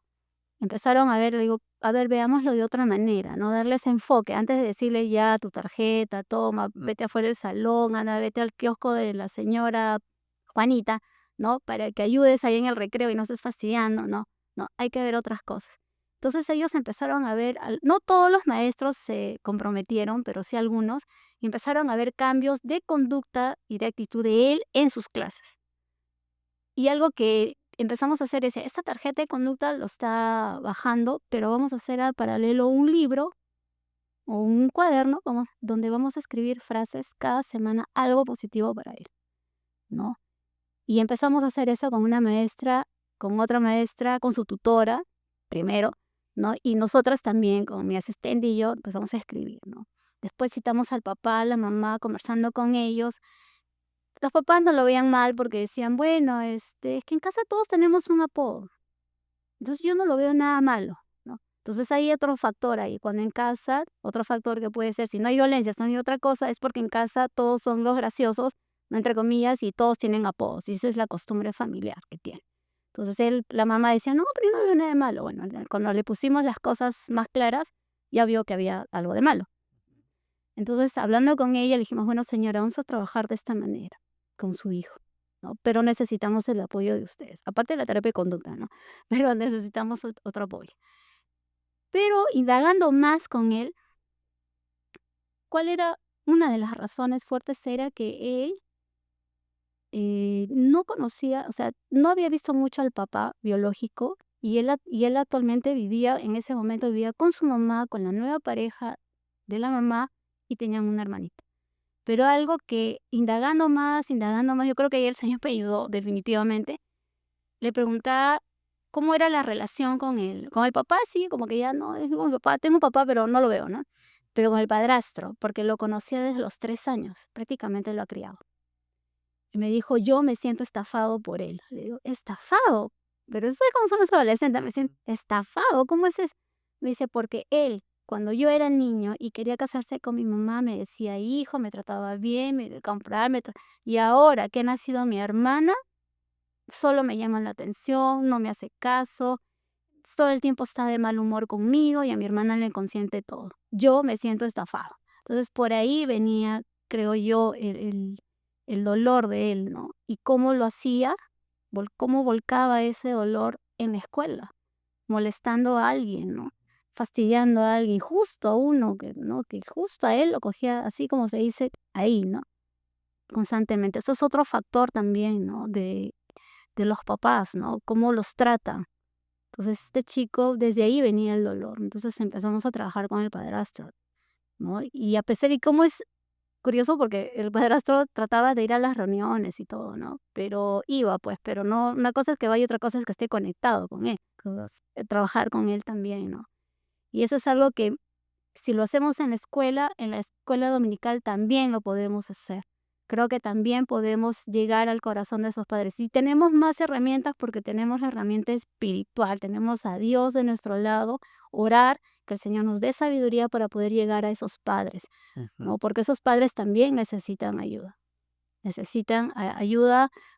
Empezaron a ver, le digo, a ver, veámoslo de otra manera, ¿no? Darle ese enfoque. Antes de decirle ya tu tarjeta, toma, Mm, vete afuera del salón, anda, vete al kiosco de la señora Juanita, ¿no? Para que ayudes ahí en el recreo y no estés fastidiando, ¿no? No, hay que ver otras cosas. Entonces ellos empezaron a ver, no todos los maestros se comprometieron, pero sí algunos, y empezaron a ver cambios de conducta y de actitud de él en sus clases. Y algo que empezamos a hacer es, esta tarjeta de conducta lo está bajando, pero vamos a hacer al paralelo un libro o un cuaderno donde vamos a escribir frases cada semana, algo positivo para él, ¿no? Y empezamos a hacer eso con una maestra, con otra maestra, con su tutora, primero, ¿no? Y nosotras también, con mi asistente y yo, empezamos a escribir, ¿no? Después citamos al papá, a la mamá, conversando con ellos. Los papás no lo veían mal porque decían, bueno, es que en casa todos tenemos un apodo. Entonces yo no lo veo nada malo, ¿no? Entonces hay otro factor ahí, cuando en casa, otro factor que puede ser, si no hay violencia, si no hay otra cosa, es porque en casa todos son los graciosos, ¿no? Entre comillas, y todos tienen apodos, y esa es la costumbre familiar que tiene. Entonces la mamá decía, no, pero yo no veo nada de malo. Bueno, cuando le pusimos las cosas más claras, ya vio que había algo de malo. Entonces, hablando con ella, le dijimos, bueno, señora, vamos a trabajar de esta manera con su hijo, ¿no? Pero necesitamos el apoyo de ustedes, aparte de la terapia de conducta, ¿no? Pero necesitamos otro apoyo. Pero indagando más con él, ¿cuál era una de las razones fuertes? Era que él no conocía, o sea, no había visto mucho al papá biológico y él actualmente vivía, en ese momento vivía con su mamá, con la nueva pareja de la mamá y tenían una hermanita. Pero algo que indagando más, yo creo que ahí el Señor me ayudó definitivamente. Le preguntaba cómo era la relación con el papá, sí, como que ya no, es como mi papá, tengo un papá, pero no lo veo, ¿no? Pero con el padrastro, porque lo conocía desde los 3 años, prácticamente lo ha criado. Y me dijo: "Yo me siento estafado por él". Le digo: "¿Estafado? Pero eso es como son los adolescentes, me siento estafado, ¿cómo es eso?". Me dice: "Porque él, cuando yo era niño y quería casarse con mi mamá, me decía hijo, me trataba bien, me comprar, y ahora que ha nacido mi hermana, solo me llama la atención, no me hace caso, todo el tiempo está de mal humor conmigo y a mi hermana le consiente todo. Yo me siento estafado". Entonces, por ahí venía, creo yo, el dolor de él, ¿no? Y cómo lo hacía, cómo volcaba ese dolor en la escuela, molestando a alguien, ¿no? Fastidiando a alguien, justo a uno que, ¿no? Que justo a él lo cogía así como se dice ahí, ¿no? Constantemente. Eso es otro factor también, ¿no? De los papás, ¿no? Cómo los tratan. Entonces, este chico, desde ahí venía el dolor. Entonces empezamos a trabajar con el padrastro, ¿no? Y a pesar y cómo es curioso porque el padrastro trataba de ir a las reuniones y todo, ¿no? Pero iba, pues, pero no, una cosa es que vaya y otra cosa es que esté conectado con él, trabajar con él también, ¿no? Y eso es algo que si lo hacemos en la escuela dominical también lo podemos hacer. Creo que también podemos llegar al corazón de esos padres. Y tenemos más herramientas porque tenemos la herramienta espiritual, tenemos a Dios de nuestro lado, orar, que el Señor nos dé sabiduría para poder llegar a esos padres, Ujú. ¿no? Porque esos padres también necesitan ayuda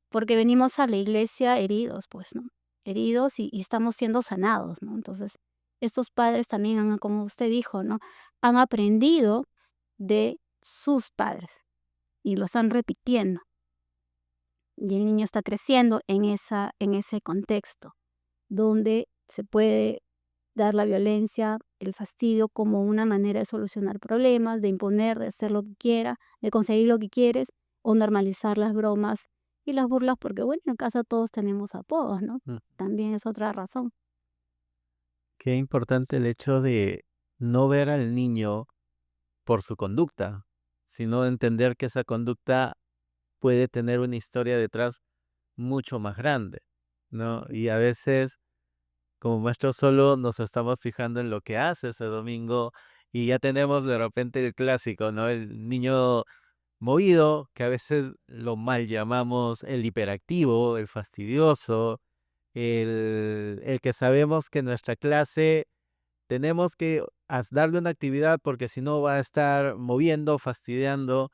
porque venimos a la iglesia heridos, pues, ¿no? Heridos y estamos siendo sanados, ¿no? Entonces, estos padres también han, como usted dijo, ¿no? Han aprendido de sus padres y lo están repitiendo. Y el niño está creciendo en ese contexto, donde se puede dar la violencia, el fastidio como una manera de solucionar problemas, de imponer, de hacer lo que quiera, de conseguir lo que quieres, o normalizar las bromas y las burlas, porque bueno, en casa todos tenemos apodos, ¿no? Mm. También es otra razón. Qué importante el hecho de no ver al niño por su conducta, sino entender que esa conducta puede tener una historia detrás mucho más grande, ¿no? Y a veces, como maestros, solo nos estamos fijando en lo que hace ese domingo y ya tenemos de repente el clásico, ¿no? El niño movido, que a veces lo mal llamamos el hiperactivo, el fastidioso, el que sabemos que en nuestra clase tenemos que darle una actividad porque si no va a estar moviendo, fastidiando,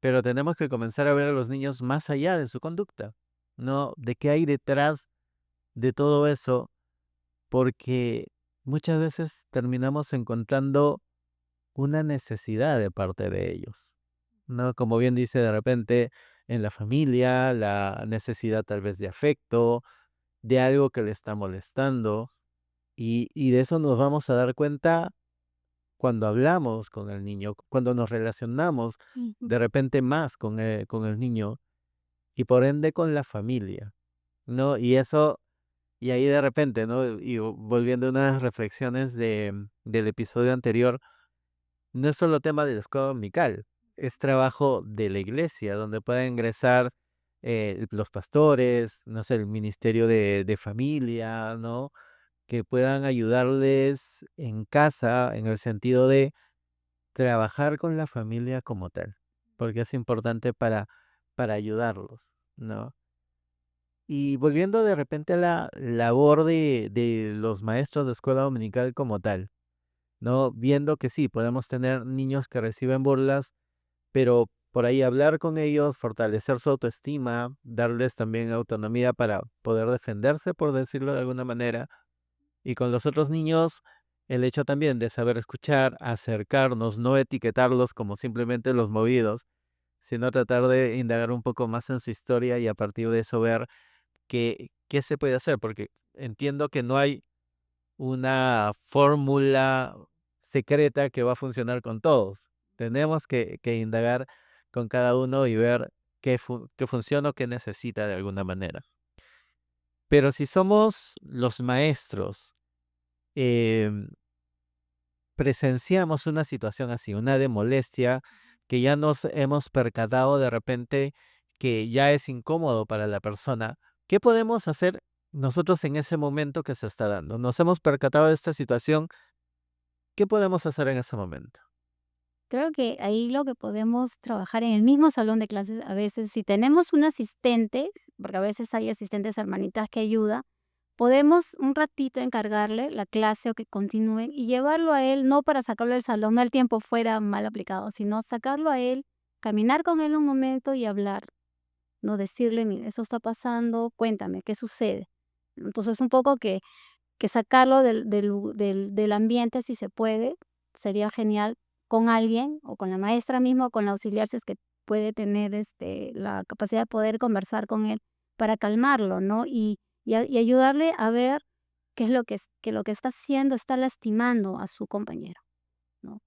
pero tenemos que comenzar a ver a los niños más allá de su conducta, ¿no? De qué hay detrás de todo eso, porque muchas veces terminamos encontrando una necesidad de parte de ellos, ¿no? Como bien dice, de repente en la familia, la necesidad tal vez de afecto, de algo que le está molestando. Y de eso nos vamos a dar cuenta cuando hablamos con el niño, cuando nos relacionamos Ujú. de repente más con el niño y por ende con la familia, ¿no? Y eso, y ahí de repente, ¿no? Y volviendo a unas reflexiones del episodio anterior, no es solo tema de la escuela dominical, es trabajo de la iglesia, donde pueden ingresar los pastores, no sé, el ministerio de familia, ¿no? Que puedan ayudarles en casa en el sentido de trabajar con la familia como tal, porque es importante para ayudarlos, ¿no? Y volviendo de repente a la labor de los maestros de escuela dominical como tal, ¿no? Viendo que sí, podemos tener niños que reciben burlas, pero por ahí hablar con ellos, fortalecer su autoestima, darles también autonomía para poder defenderse, por decirlo de alguna manera. Y con los otros niños, el hecho también de saber escuchar, acercarnos, no etiquetarlos como simplemente los movidos, sino tratar de indagar un poco más en su historia y a partir de eso ver qué se puede hacer, porque entiendo que no hay una fórmula secreta que va a funcionar con todos. Tenemos que indagar con cada uno y ver qué funciona o qué necesita de alguna manera. Pero si somos los maestros, em, presenciamos una situación así, una de molestia, que ya nos hemos percatado de repente que ya es incómodo para la persona, ¿qué podemos hacer nosotros en ese momento que se está dando? Nos hemos percatado de esta situación, ¿qué podemos hacer en ese momento? Creo que ahí lo que podemos trabajar en el mismo salón de clases, a veces, si tenemos un asistente, porque a veces hay asistentes hermanitas que ayudan, podemos un ratito encargarle la clase o que continúen y llevarlo a él, no para sacarlo del salón, no el tiempo fuera mal aplicado, sino sacarlo a él, caminar con él un momento y hablar, no decirle, mira, eso está pasando, cuéntame, ¿qué sucede? Entonces, un poco que sacarlo del ambiente, si se puede, sería genial con alguien, o con la maestra misma, o con la auxiliar, si es que puede tener, la capacidad de poder conversar con él para calmarlo, ¿no? Y ayudarle a ver qué es que lo que está haciendo está lastimando a su compañero, ¿no?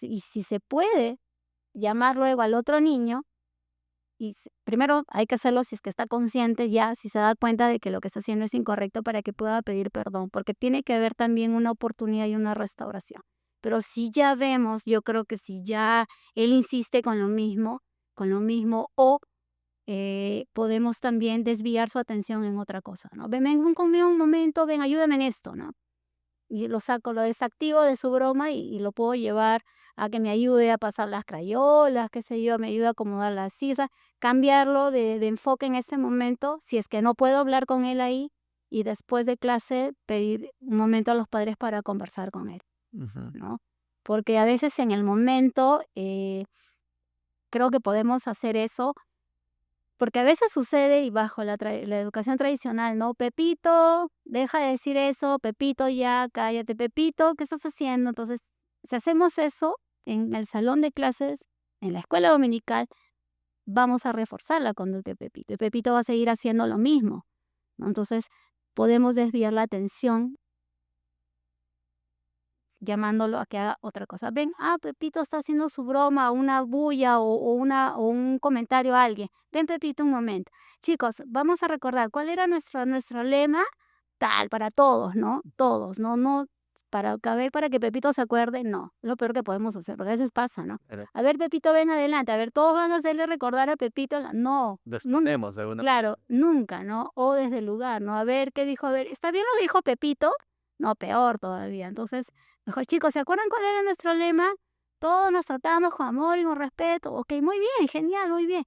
Y si se puede, llamar luego al otro niño primero hay que hacerlo si es que está consciente ya, si se da cuenta de que lo que está haciendo es incorrecto para que pueda pedir perdón, porque tiene que haber también una oportunidad y una restauración. Pero si ya vemos, yo creo que si ya él insiste con lo mismo, o podemos también desviar su atención en otra cosa, ¿no? Ven conmigo un momento, ven, ayúdame en esto, ¿no? Y lo saco, lo desactivo de su broma y lo puedo llevar a que me ayude a pasar las crayolas, qué sé yo, me ayuda a acomodar las sillas, cambiarlo de enfoque en ese momento, si es que no puedo hablar con él ahí, y después de clase pedir un momento a los padres para conversar con él, Ujú. ¿no? Porque a veces en el momento creo que podemos hacer eso porque a veces sucede y bajo la educación tradicional, ¿no? Pepito, deja de decir eso, Pepito, ya, cállate, Pepito, ¿qué estás haciendo? Entonces, si hacemos eso en el salón de clases, en la escuela dominical, vamos a reforzar la conducta de Pepito. Y Pepito va a seguir haciendo lo mismo, ¿no? Entonces, podemos desviar la atención llamándolo a que haga otra cosa. Ven, Pepito está haciendo su broma, una bulla o un comentario a alguien. Ven, Pepito, un momento. Chicos, vamos a recordar cuál era nuestro lema, tal, para todos, ¿no? Todos, no, para caber, para que Pepito se acuerde, no, es lo peor que podemos hacer, porque a veces pasa, ¿no? Claro. A ver, Pepito, ven adelante, a ver, todos van a hacerle recordar a Pepito, no, Respondemos de alguna claro, manera. nunca, ¿no? O desde el lugar, ¿no? A ver, ¿qué dijo? A ver, ¿está bien lo que dijo Pepito? No, peor todavía. Entonces, mejor chicos, ¿se acuerdan cuál era nuestro lema? Todos nos tratamos con amor y con respeto. Ok, muy bien, genial, muy bien.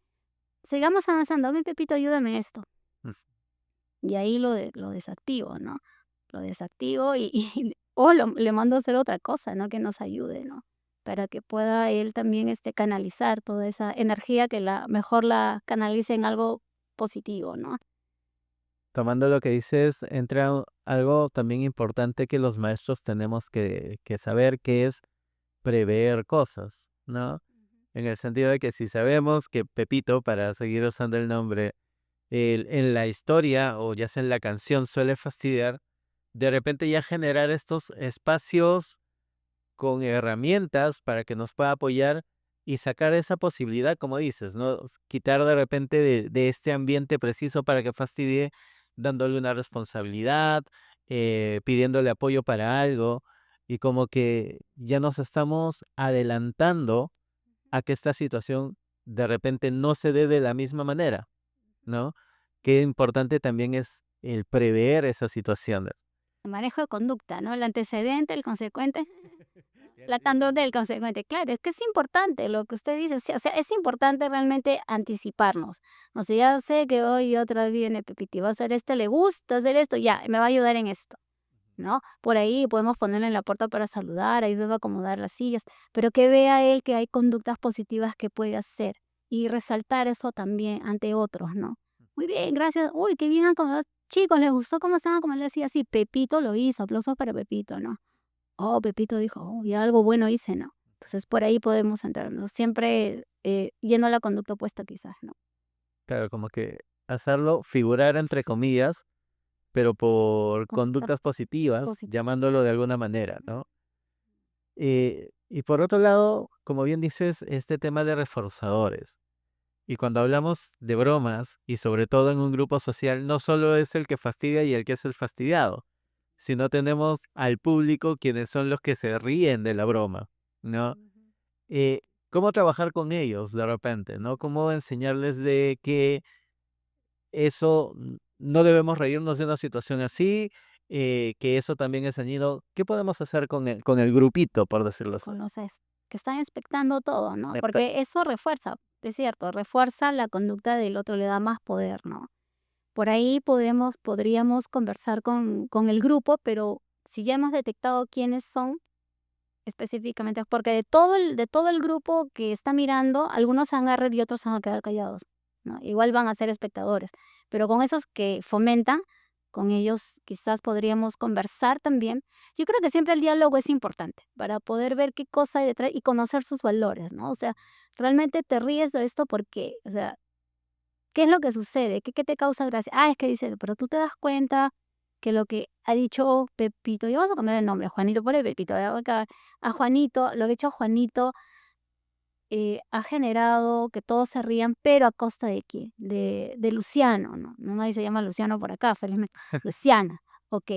Sigamos avanzando. Ven, Pepito, ayúdame en esto. Mm. Y ahí lo desactivo, ¿no? Lo desactivo o le mando a hacer otra cosa, ¿no? Que nos ayude, ¿no? Para que pueda él también canalizar toda esa energía que mejor la canalice en algo positivo, ¿no? Tomando lo que dices, entra algo también importante que los maestros tenemos que saber, que es prever cosas, ¿no? En el sentido de que si sabemos que Pepito, para seguir usando el nombre, en la historia o ya sea en la canción suele fastidiar, de repente ya generar estos espacios con herramientas para que nos pueda apoyar y sacar esa posibilidad, como dices, ¿no? Quitar de repente de este ambiente preciso para que fastidie, dándole una responsabilidad, pidiéndole apoyo para algo, y como que ya nos estamos adelantando a que esta situación de repente no se dé de la misma manera, ¿no? Qué importante también es el prever esas situaciones. El manejo de conducta, ¿no? El antecedente, el consecuente, Ya la ya conducta ten del consecuente. Claro, es que es importante lo que usted dice, sí, o sea, es importante realmente anticiparnos. O sea, ya sé que hoy otra vez viene Pepito y va a hacer esto, le gusta hacer esto, ya, me va a ayudar en esto, ¿no? Por ahí podemos ponerle en la puerta para saludar, ayudarle a acomodar las sillas, pero que vea él que hay conductas positivas que puede hacer y resaltar eso también ante otros, ¿no? Muy bien, gracias. Uy, qué bien acomodado. Chicos, ¿les gustó cómo estaban como él decía? Sí, Pepito lo hizo, aplausos para Pepito, ¿no? Oh, Pepito dijo, oh, ya algo bueno hice, ¿no? Entonces por ahí podemos entrar, ¿no? Siempre yendo a la conducta opuesta quizás, ¿no? claro, como que hacerlo figurar entre comillas, pero por Conducta conductas positivas, positiva. llamándolo de alguna manera, ¿no? Y por otro lado, como bien dices, este tema de reforzadores. Y cuando hablamos de bromas, y sobre todo en un grupo social, no solo es el que fastidia y el que es el fastidiado, sino tenemos al público quienes son los que se ríen de la broma, ¿no? Eh, ¿Cómo trabajar con ellos de repente, no? ¿Cómo enseñarles de que eso no debemos reírnos de una situación así, que eso también es dañino? ¿Qué podemos hacer con el grupito, por decirlo así? Con los que están expectando todo, ¿no? Perfecto. Porque eso refuerza, es cierto, refuerza la conducta del otro, le da más poder, ¿no? Por ahí podríamos conversar con el grupo, pero si ya hemos detectado quiénes son específicamente, porque de todo el grupo que está mirando, algunos se van a reír y otros se van a quedar callados, ¿no? Igual van a ser espectadores, pero con esos que fomentan, con ellos quizás podríamos conversar también. Yo creo que siempre el diálogo es importante para poder ver qué cosa hay detrás y conocer sus valores, ¿no? O sea, realmente te ríes de esto porque, o sea, ¿qué es lo que sucede? ¿Qué te causa gracia? Ah, es que dice, pero tú te das cuenta que lo que ha dicho Pepito, y vamos a cambiar el nombre, Juanito por el Pepito, ya voy a Juanito, lo que ha hecho Juanito ha generado que todos se rían, pero ¿a costa de quién? De Luciano, ¿no? No nadie se llama Luciano por acá, felizmente. Luciana, ok.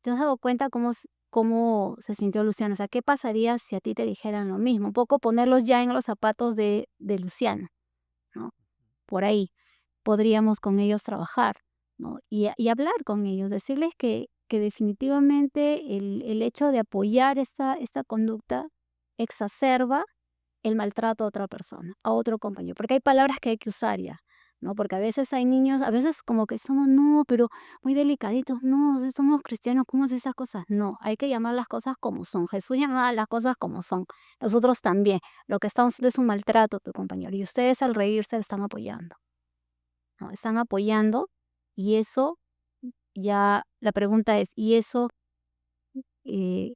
¿Te has dado cuenta cómo se sintió Luciano? O sea, ¿qué pasaría si a ti te dijeran lo mismo? Un poco ponerlos ya en los zapatos de Luciana, ¿no? Por ahí podríamos con ellos trabajar, ¿no? Y hablar con ellos, decirles que definitivamente el hecho de apoyar esta conducta exacerba el maltrato a otra persona, a otro compañero, porque hay palabras que hay que usar ya, ¿no? Porque a veces hay niños, a veces como que somos, no, pero muy delicaditos, no, si somos cristianos, ¿cómo es esas cosas? No, hay que llamar las cosas como son. Jesús llamaba las cosas como son. Nosotros también. Lo que estamos haciendo es un maltrato a tu compañero y ustedes al reírse le están apoyando, ¿no? Están apoyando y eso ya, la pregunta es, ¿y eso eh,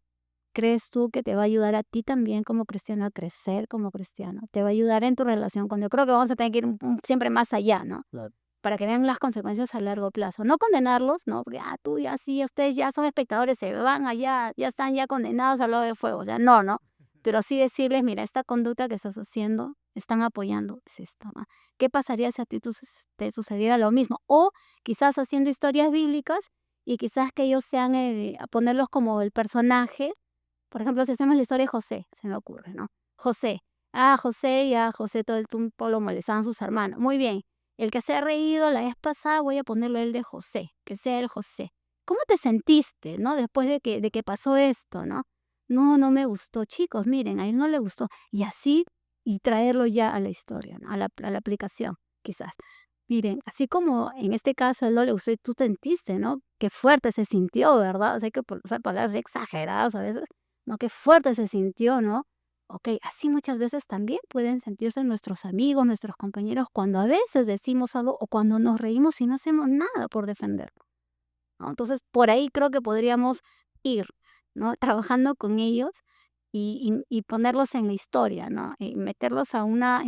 crees tú que te va a ayudar a ti también como cristiano a crecer como cristiano? Te va a ayudar en tu relación con Dios. Creo que vamos a tener que ir siempre más allá, ¿no? Claro. Para que vean las consecuencias a largo plazo. No condenarlos, ¿no? Porque, tú ya sí, ustedes ya son espectadores, se van allá, ya están ya condenados al lago de fuego. O sea, no, ¿no? Pero sí decirles, mira, esta conducta que estás haciendo, están apoyando, es esto, ¿no? ¿Qué pasaría si a ti te sucediera lo mismo? O quizás haciendo historias bíblicas y quizás que ellos sean, a ponerlos como el personaje. Por ejemplo, si hacemos la historia de José, se me ocurre, ¿no? José. José, ya José todo el tiempo lo molestaban sus hermanos. Muy bien. El que se ha reído la vez pasada, voy a ponerlo el de José, que sea el José. ¿Cómo te sentiste, no? Después de que pasó esto, ¿no? No, no me gustó. Chicos, miren, a él no le gustó. Y así, y traerlo ya a la historia, ¿no? A la aplicación, quizás. Miren, así como en este caso a él no le gustó y tú sentiste, ¿no? Qué fuerte se sintió, ¿verdad? O sea, hay que usar palabras exageradas a veces. ¿No? Qué fuerte se sintió, ¿no? Okey, así muchas veces también pueden sentirse nuestros amigos, nuestros compañeros, cuando a veces decimos algo o cuando nos reímos y no hacemos nada por defenderlo, ¿no? Entonces, por ahí creo que podríamos ir, ¿no? Trabajando con ellos y ponerlos en la historia, ¿no? Y meterlos a una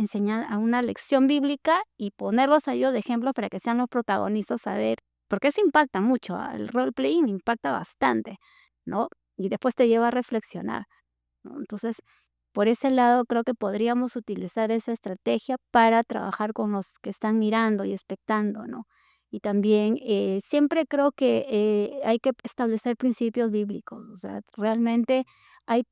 lección bíblica y ponerlos a ellos de ejemplo para que sean los protagonistas, a ver porque eso impacta mucho, el role playing impacta bastante, ¿no? Y después te lleva a reflexionar, ¿no? Entonces, por ese lado creo que podríamos utilizar esa estrategia para trabajar con los que están mirando y expectando, ¿no? Y también siempre creo que hay que establecer principios bíblicos, o sea, realmente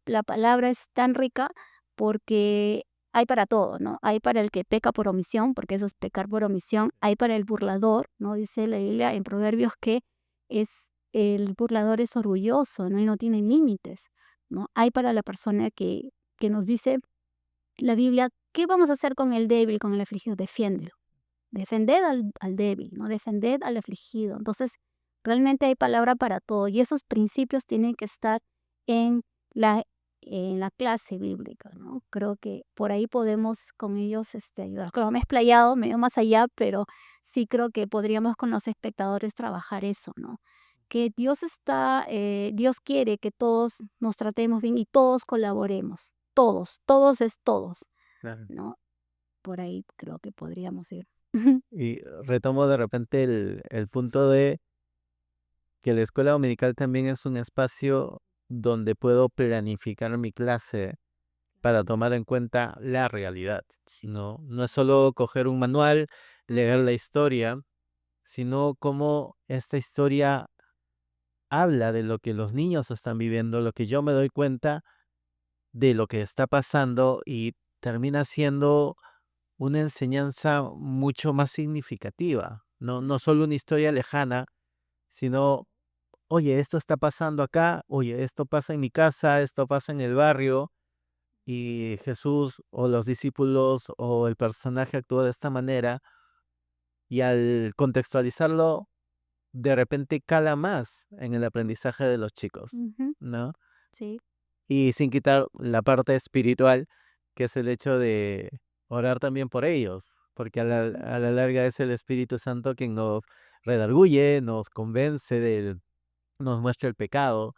la palabra es tan rica porque hay para todo, ¿no? Hay para el que peca por omisión, porque eso es pecar por omisión, hay para el burlador, ¿no? Dice la Biblia en Proverbios que el burlador es orgulloso, ¿no? Y no tiene límites, ¿no? Hay para la persona que nos dice la Biblia, ¿qué vamos a hacer con el débil, con el afligido? Defiéndelo. Defended al débil, ¿no? Defended al afligido. Entonces, realmente hay palabra para todo y esos principios tienen que estar en la, en la clase bíblica, ¿no? Creo que por ahí podemos con ellos ayudar. Claro, me he explayado medio más allá, pero sí creo que podríamos con los espectadores trabajar eso, ¿no? Que Dios quiere que todos nos tratemos bien y todos colaboremos. Todos es todos, Claro. ¿no? Por ahí creo que podríamos ir. Y retomo de repente el punto de que la escuela dominical también es un espacio donde puedo planificar mi clase para tomar en cuenta la realidad, Sí. ¿no? No es solo coger un manual, leer la historia, sino cómo esta historia habla de lo que los niños están viviendo, lo que yo me doy cuenta de lo que está pasando y termina siendo una enseñanza mucho más significativa, no solo una historia lejana, sino, oye, esto está pasando acá, oye, esto pasa en mi casa, esto pasa en el barrio, y Jesús o los discípulos o el personaje actúa de esta manera, y al contextualizarlo, de repente cala más en el aprendizaje de los chicos, Ujú, ¿no? sí. Y sin quitar la parte espiritual, que es el hecho de orar también por ellos, porque Ujú, a la larga es el Espíritu Santo quien nos redarguye, nos convence nos muestra el pecado.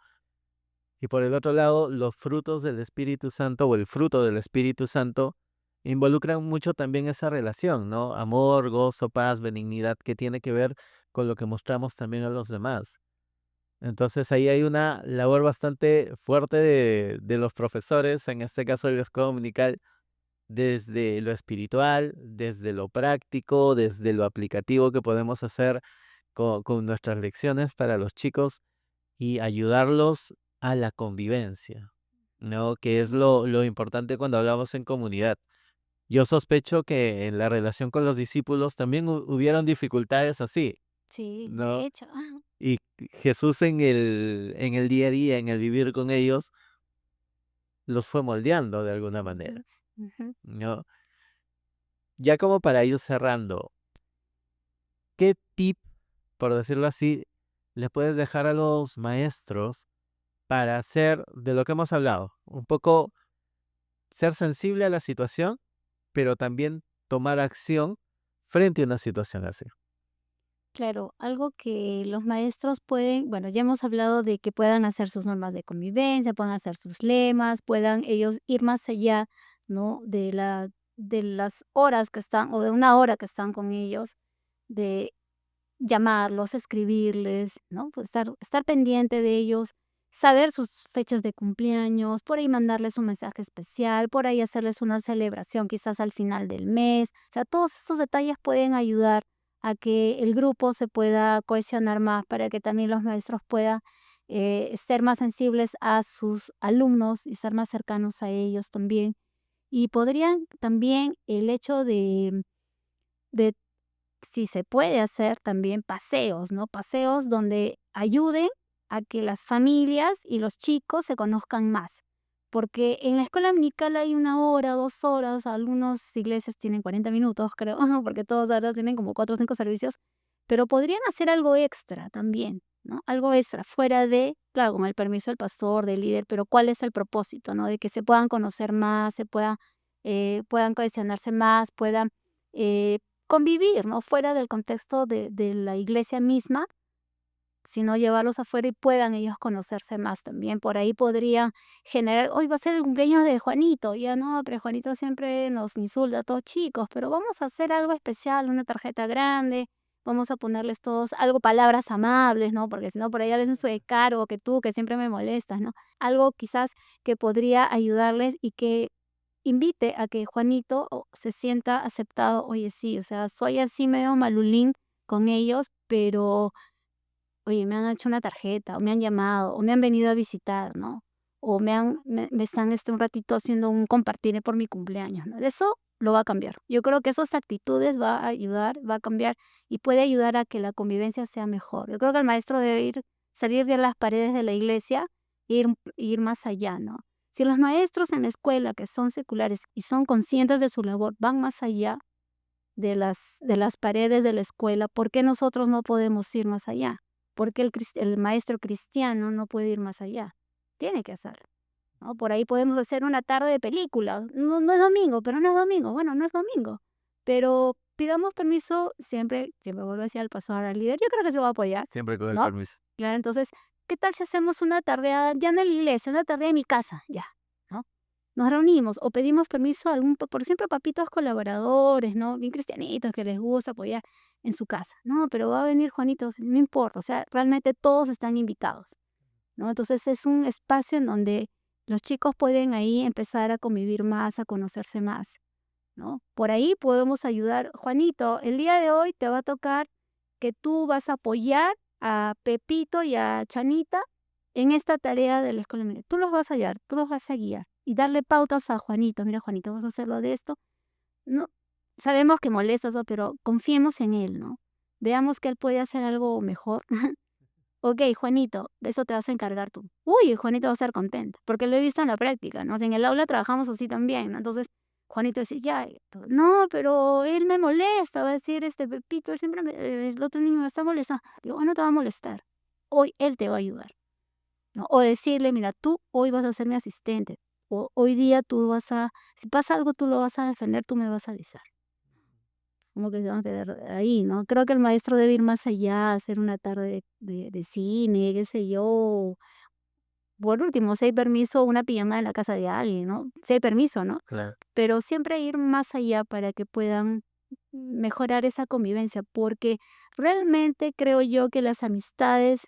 Y por el otro lado, los frutos del Espíritu Santo o el fruto del Espíritu Santo involucran mucho también esa relación, ¿no? Amor, gozo, paz, benignidad, que tiene que ver con lo que mostramos también a los demás. Entonces ahí hay una labor bastante fuerte de los profesores, en este caso de la escuela dominical, desde lo espiritual, desde lo práctico, desde lo aplicativo que podemos hacer con nuestras lecciones para los chicos y ayudarlos a la convivencia, ¿no? Que es lo importante cuando hablamos en comunidad. Yo sospecho que en la relación con los discípulos también hubieron dificultades así, sí, de ¿no? hecho. Y Jesús en el día a día, en el vivir con ellos, los fue moldeando de alguna Ujú, manera, ujú. ¿no? Ya como para ir cerrando, ¿qué tip, por decirlo así, le puedes dejar a los maestros para hacer de lo que hemos hablado? Un poco ser sensible a la situación, pero también tomar acción frente a una situación así. Claro, algo que los maestros pueden, bueno, ya hemos hablado de que puedan hacer sus normas de convivencia, puedan hacer sus lemas, puedan ellos ir más allá, ¿no? De las horas que están, o de una hora que están con ellos, de llamarlos, escribirles, ¿no? Pues estar pendiente de ellos, saber sus fechas de cumpleaños, por ahí mandarles un mensaje especial, por ahí hacerles una celebración quizás al final del mes. O sea, todos estos detalles pueden ayudar a que el grupo se pueda cohesionar más, para que también los maestros puedan ser más sensibles a sus alumnos y ser más cercanos a ellos también. Y podrían también el hecho de si se puede hacer también paseos, ¿no? Paseos donde ayuden a que las familias y los chicos se conozcan más. Porque en la escuela dominical hay una hora, 2 horas, algunas iglesias tienen 40 minutos, creo, porque todos ahora tienen como 4 o 5 servicios, pero podrían hacer algo extra también, ¿no? Algo extra, fuera de, claro, con el permiso del pastor, del líder, pero ¿cuál es el propósito, no? De que se puedan conocer más, puedan cohesionarse más, puedan eh, convivir, ¿no? Fuera del contexto de la iglesia misma, sino llevarlos afuera y puedan ellos conocerse más también. Por ahí podría generar, hoy va a ser el cumpleaños de Juanito, ya no, pero Juanito siempre nos insulta a todos chicos, pero vamos a hacer algo especial, una tarjeta grande, vamos a ponerles todos algo, palabras amables, ¿no? Porque si no, por ahí ya les hacen su descargo, que tú, que siempre me molestas, ¿no? Algo quizás que podría ayudarles y que invite a que Juanito se sienta aceptado. Oye, sí, o sea, soy así medio malulín con ellos, pero oye, me han hecho una tarjeta, o me han llamado, o me han venido a visitar, ¿no? O me están, un ratito haciendo un compartir por mi cumpleaños, ¿no? Eso lo va a cambiar. Yo creo que esas actitudes va a ayudar, va a cambiar y puede ayudar a que la convivencia sea mejor. Yo creo que el maestro debe salir de las paredes de la iglesia e ir más allá, ¿no? Si los maestros en la escuela, que son seculares y son conscientes de su labor, van más allá de las paredes de la escuela, ¿por qué nosotros no podemos ir más allá? ¿Por qué el maestro cristiano no puede ir más allá? Tiene que hacerlo, ¿no? Por ahí podemos hacer una tarde de película. No, no es domingo, pero no es domingo. Bueno, no es domingo. Pero pidamos permiso siempre, siempre vuelvo a decir al pastor, al líder, yo creo que se va a apoyar, Siempre con el ¿no? permiso. Claro, entonces, ¿qué tal si hacemos una tarde ya no en la iglesia, una tarde en mi casa? Ya, ¿no? Nos reunimos o pedimos permiso a por siempre papitos colaboradores, ¿no? Bien cristianitos que les gusta apoyar en su casa. No, pero va a venir Juanito, no importa, o sea, realmente todos están invitados, ¿no? Entonces es un espacio en donde los chicos pueden ahí empezar a convivir más, a conocerse más, ¿no? Por ahí podemos ayudar. Juanito, el día de hoy te va a tocar que tú vas a apoyar a Pepito y a Chanita en esta tarea de la escuela militar. Tú los vas a guiar, tú los vas a guiar y darle pautas a Juanito. Mira, Juanito, vamos a hacerlo de esto. No, sabemos que molesta eso, pero confiemos en él, ¿no? Veamos que él puede hacer algo mejor. Ok, Juanito, eso te vas a encargar tú. Uy, Juanito va a estar contento, porque lo he visto en la práctica, ¿no? O sea, en el aula trabajamos así también, ¿no? Entonces, Juanito dice, ya, no, pero él me molesta, va a decir este Pepito, él siempre el otro niño me está molestando. Digo, no te va a molestar. Hoy él te va a ayudar, ¿no? O decirle, mira, tú hoy vas a ser mi asistente. O hoy día tú si pasa algo, tú lo vas a defender, tú me vas a avisar. Como que se van a quedar ahí, ¿no? Creo que el maestro debe ir más allá, hacer una tarde de cine, qué sé yo. Por último, si hay permiso, una pijamada en la casa de alguien, ¿no? Si hay permiso, ¿no? Claro. Pero siempre ir más allá para que puedan mejorar esa convivencia, porque realmente creo yo que las amistades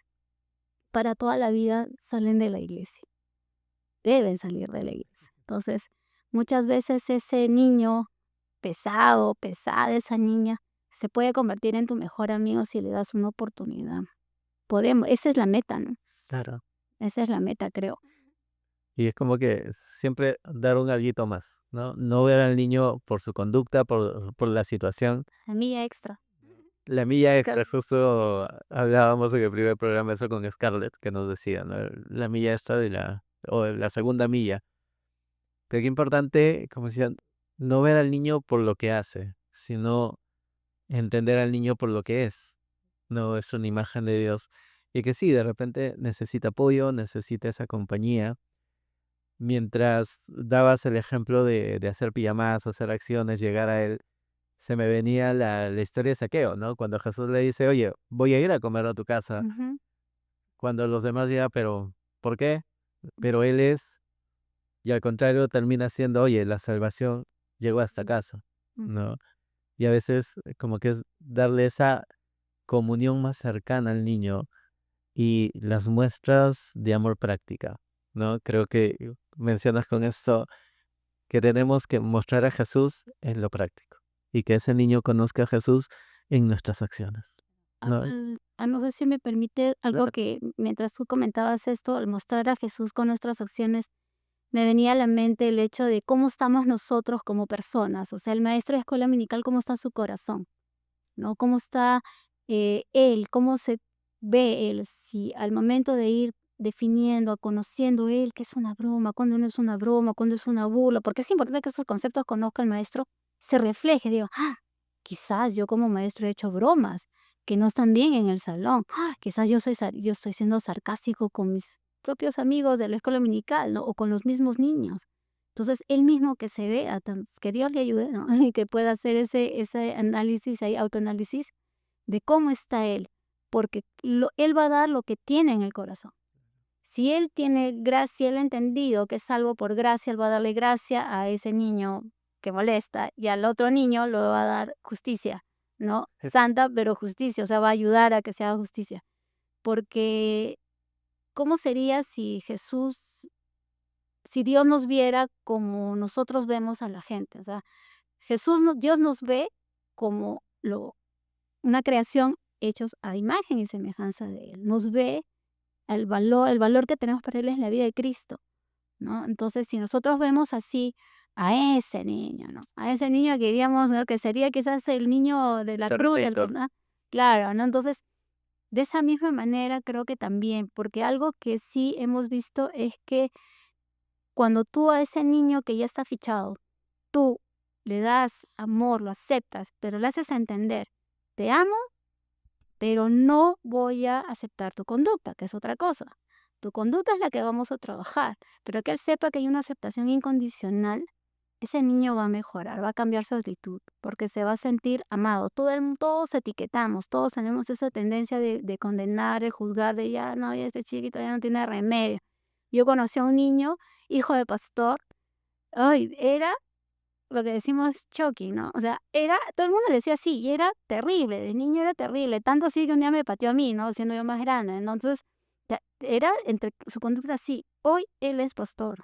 para toda la vida salen de la iglesia, deben salir de la iglesia. Entonces, muchas veces ese niño pesado, pesada esa niña, se puede convertir en tu mejor amigo si le das una oportunidad. Podemos, esa es la meta, ¿no? Claro. Esa es la meta, creo. Y es como que siempre dar un alguito más, ¿no? No ver al niño por su conducta, por la situación. La milla extra. La milla Ca- extra, justo hablábamos en el primer programa eso con Scarlett, que nos decía, ¿no? La milla extra o la segunda milla. Pero qué importante, como decían, no ver al niño por lo que hace, sino entender al niño por lo que es. No es una imagen de Dios. Y que sí, de repente necesita apoyo, necesita esa compañía. Mientras dabas el ejemplo de hacer pijamadas, hacer acciones, llegar a él, se me venía la historia de Saqueo, ¿no? Cuando Jesús le dice, oye, voy a ir a comer a tu casa. Ujú, Cuando los demás dirán, pero, ¿por qué? Pero él es, y al contrario termina siendo, oye, la salvación llegó hasta casa, ujú. ¿no? Y a veces como que es darle esa comunión más cercana al niño y las muestras de amor práctica, ¿no? Creo que mencionas con esto que tenemos que mostrar a Jesús en lo práctico y que ese niño conozca a Jesús en nuestras acciones, ¿no? No sé si me permite algo Claro. que mientras tú comentabas esto, al mostrar a Jesús con nuestras acciones, me venía a la mente el hecho de cómo estamos nosotros como personas, o sea, el maestro de escuela dominical, cómo está su corazón, ¿no? Cómo está él, cómo se ve él, si al momento de ir definiendo, conociendo él qué es una broma, cuándo no es una broma, cuándo es una burla, porque es importante que esos conceptos conozca el maestro, se refleje, digo, quizás yo como maestro he hecho bromas que no están bien en el salón. Quizás yo estoy siendo sarcástico con mis propios amigos de la escuela dominical, ¿no? O con los mismos niños. Entonces, él mismo que se vea, que Dios le ayude, ¿no? Y que pueda hacer ese análisis, ahí, autoanálisis de cómo está él, porque él va a dar lo que tiene en el corazón. Si él tiene gracia, si él ha entendido que es salvo por gracia, él va a darle gracia a ese niño que molesta y al otro niño le va a dar justicia, ¿no? Eh, Santa, pero justicia, o sea, va a ayudar a que se haga justicia. Porque, ¿cómo sería si Dios nos viera como nosotros vemos a la gente? O sea, Dios nos ve como una creación hechos a imagen y semejanza de Él. Nos ve el valor que tenemos para Él es la vida de Cristo, ¿no? Entonces, si nosotros vemos así a ese niño, ¿no? A ese niño que diríamos, ¿no? Que sería quizás el niño de la cruz, Terminator. ¿no? Claro, ¿no? Entonces, de esa misma manera creo que también, porque algo que sí hemos visto es que cuando tú a ese niño que ya está fichado, tú le das amor, lo aceptas, pero le haces entender, te amo, pero no voy a aceptar tu conducta, que es otra cosa. Tu conducta es la que vamos a trabajar, pero que él sepa que hay una aceptación incondicional, ese niño va a mejorar, va a cambiar su actitud, porque se va a sentir amado. Todos etiquetamos, todos tenemos esa tendencia de condenar, de juzgar, de ya no, ya este chiquito ya no tiene remedio. Yo conocí a un niño, hijo de pastor, ay, era lo que decimos Chucky, ¿no? O sea, todo el mundo le decía así, y era terrible, de niño era terrible, tanto así que un día me pateó a mí, ¿no? Siendo yo más grande. Entonces, era entre su conducta así. Hoy él es pastor,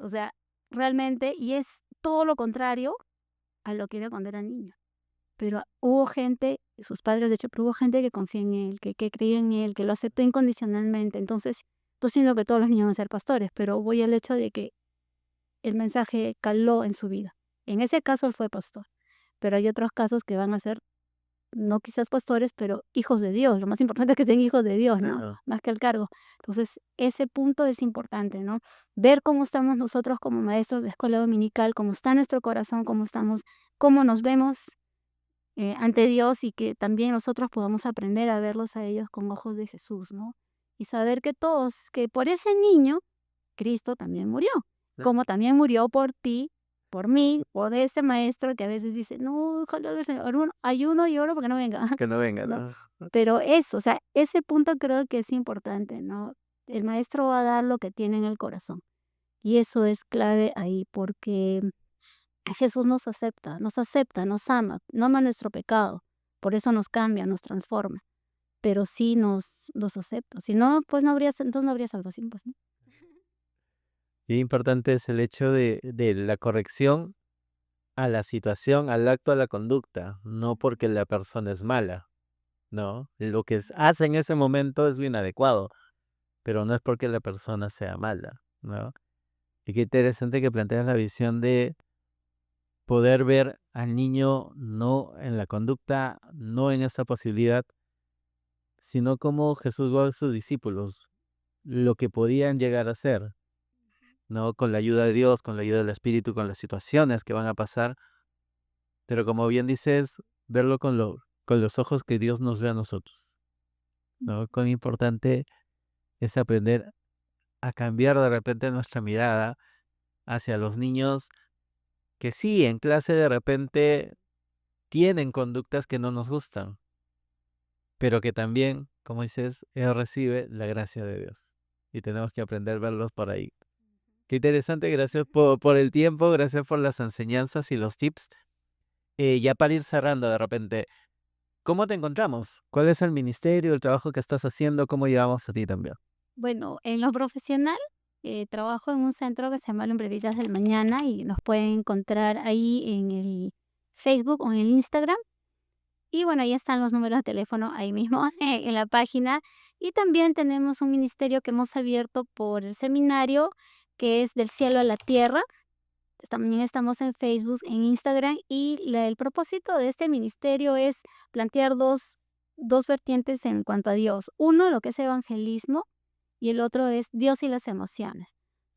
o sea, realmente, y es todo lo contrario a lo que era cuando era niño. Pero hubo gente, sus padres de hecho, pero hubo gente que confió en él, que creyó en él, que lo aceptó incondicionalmente. Entonces, no siento que todos los niños van a ser pastores, pero voy al hecho de que el mensaje caló en su vida. En ese caso él fue pastor, pero hay otros casos que van a ser, no quizás pastores, pero hijos de Dios. Lo más importante es que sean hijos de Dios, ¿no? Claro. Más que el cargo. Entonces, ese punto es importante, ¿no? Ver cómo estamos nosotros como maestros de escuela dominical, cómo está nuestro corazón, cómo nos vemos ante Dios y que también nosotros podamos aprender a verlos a ellos con ojos de Jesús, ¿no? Y saber que por ese niño Cristo también murió, como también murió por ti, por mí, por ese maestro que a veces dice: "No, ojalá el Señor, ayuno y oro porque no venga", Que no venga, ¿no? ¿no? Pero eso, o sea, ese punto creo que es importante, ¿no? El maestro va a dar lo que tiene en el corazón, y eso es clave ahí, porque Jesús nos acepta, nos ama nuestro pecado, por eso nos cambia, nos transforma, pero sí nos acepta, si no, pues entonces no habría salvación, pues, ¿no? Y importante es el hecho de la corrección a la situación, al acto, a la conducta, no porque la persona es mala, ¿no? Lo que hace en ese momento es bien adecuado, pero no es porque la persona sea mala, ¿no? Y qué interesante que planteas la visión de poder ver al niño no en la conducta, no en esa posibilidad, sino como Jesús vio a sus discípulos, lo que podían llegar a ser, ¿no? Con la ayuda de Dios, con la ayuda del Espíritu, con las situaciones que van a pasar, pero como bien dices, verlo con los ojos que Dios nos ve a nosotros, ¿no? Cuán importante es aprender a cambiar de repente nuestra mirada hacia los niños que sí, en clase de repente tienen conductas que no nos gustan, pero que también, como dices, él recibe la gracia de Dios. Y tenemos que aprender a verlos por ahí. Qué interesante, gracias por el tiempo, gracias por las enseñanzas y los tips. Ya para ir cerrando de repente, ¿cómo te encontramos? ¿Cuál es el ministerio, el trabajo que estás haciendo? ¿Cómo llegamos a ti también? Bueno, en lo profesional, trabajo en un centro que se llama Lumbreritas del Mañana y nos pueden encontrar ahí en el Facebook o en el Instagram. Y bueno, ahí están los números de teléfono ahí mismo en la página. Y también tenemos un ministerio que hemos abierto por el seminario, que es Del Cielo a la Tierra. También estamos en Facebook, en Instagram y el propósito de este ministerio es plantear dos vertientes en cuanto a Dios. Uno, lo que es evangelismo y el otro es Dios y las emociones,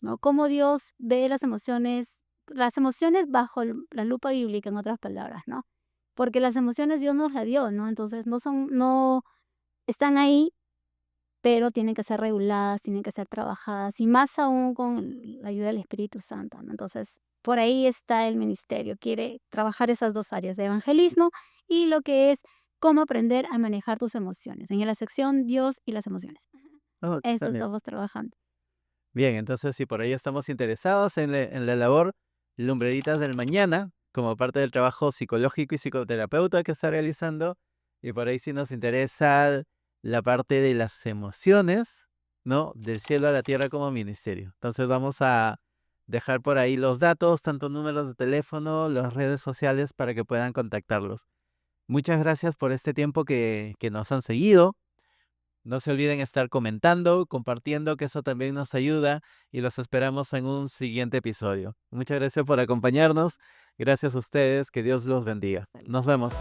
¿no? Cómo Dios ve las emociones bajo la lupa bíblica, en otras palabras, ¿no? Porque las emociones Dios nos las dio, ¿no? Entonces no están ahí, pero tienen que ser reguladas, tienen que ser trabajadas y más aún con la ayuda del Espíritu Santo, ¿no? Entonces, por ahí está el ministerio, quiere trabajar esas dos áreas de evangelismo y lo que es cómo aprender a manejar tus emociones. En la sección Dios y las emociones. Oh, Eso también. estamos trabajando. Bien, entonces si por ahí estamos interesados en la labor Lumbreritas del Mañana, como parte del trabajo psicológico y psicoterapeuta que está realizando. Y por ahí sí nos interesa la parte de las emociones, ¿no? Del cielo a la tierra como ministerio. Entonces vamos a dejar por ahí los datos, tanto números de teléfono, las redes sociales para que puedan contactarlos. Muchas gracias por este tiempo que nos han seguido. No se olviden estar comentando, compartiendo, que eso también nos ayuda y los esperamos en un siguiente episodio. Muchas gracias por acompañarnos. Gracias a ustedes. Que Dios los bendiga. Nos vemos.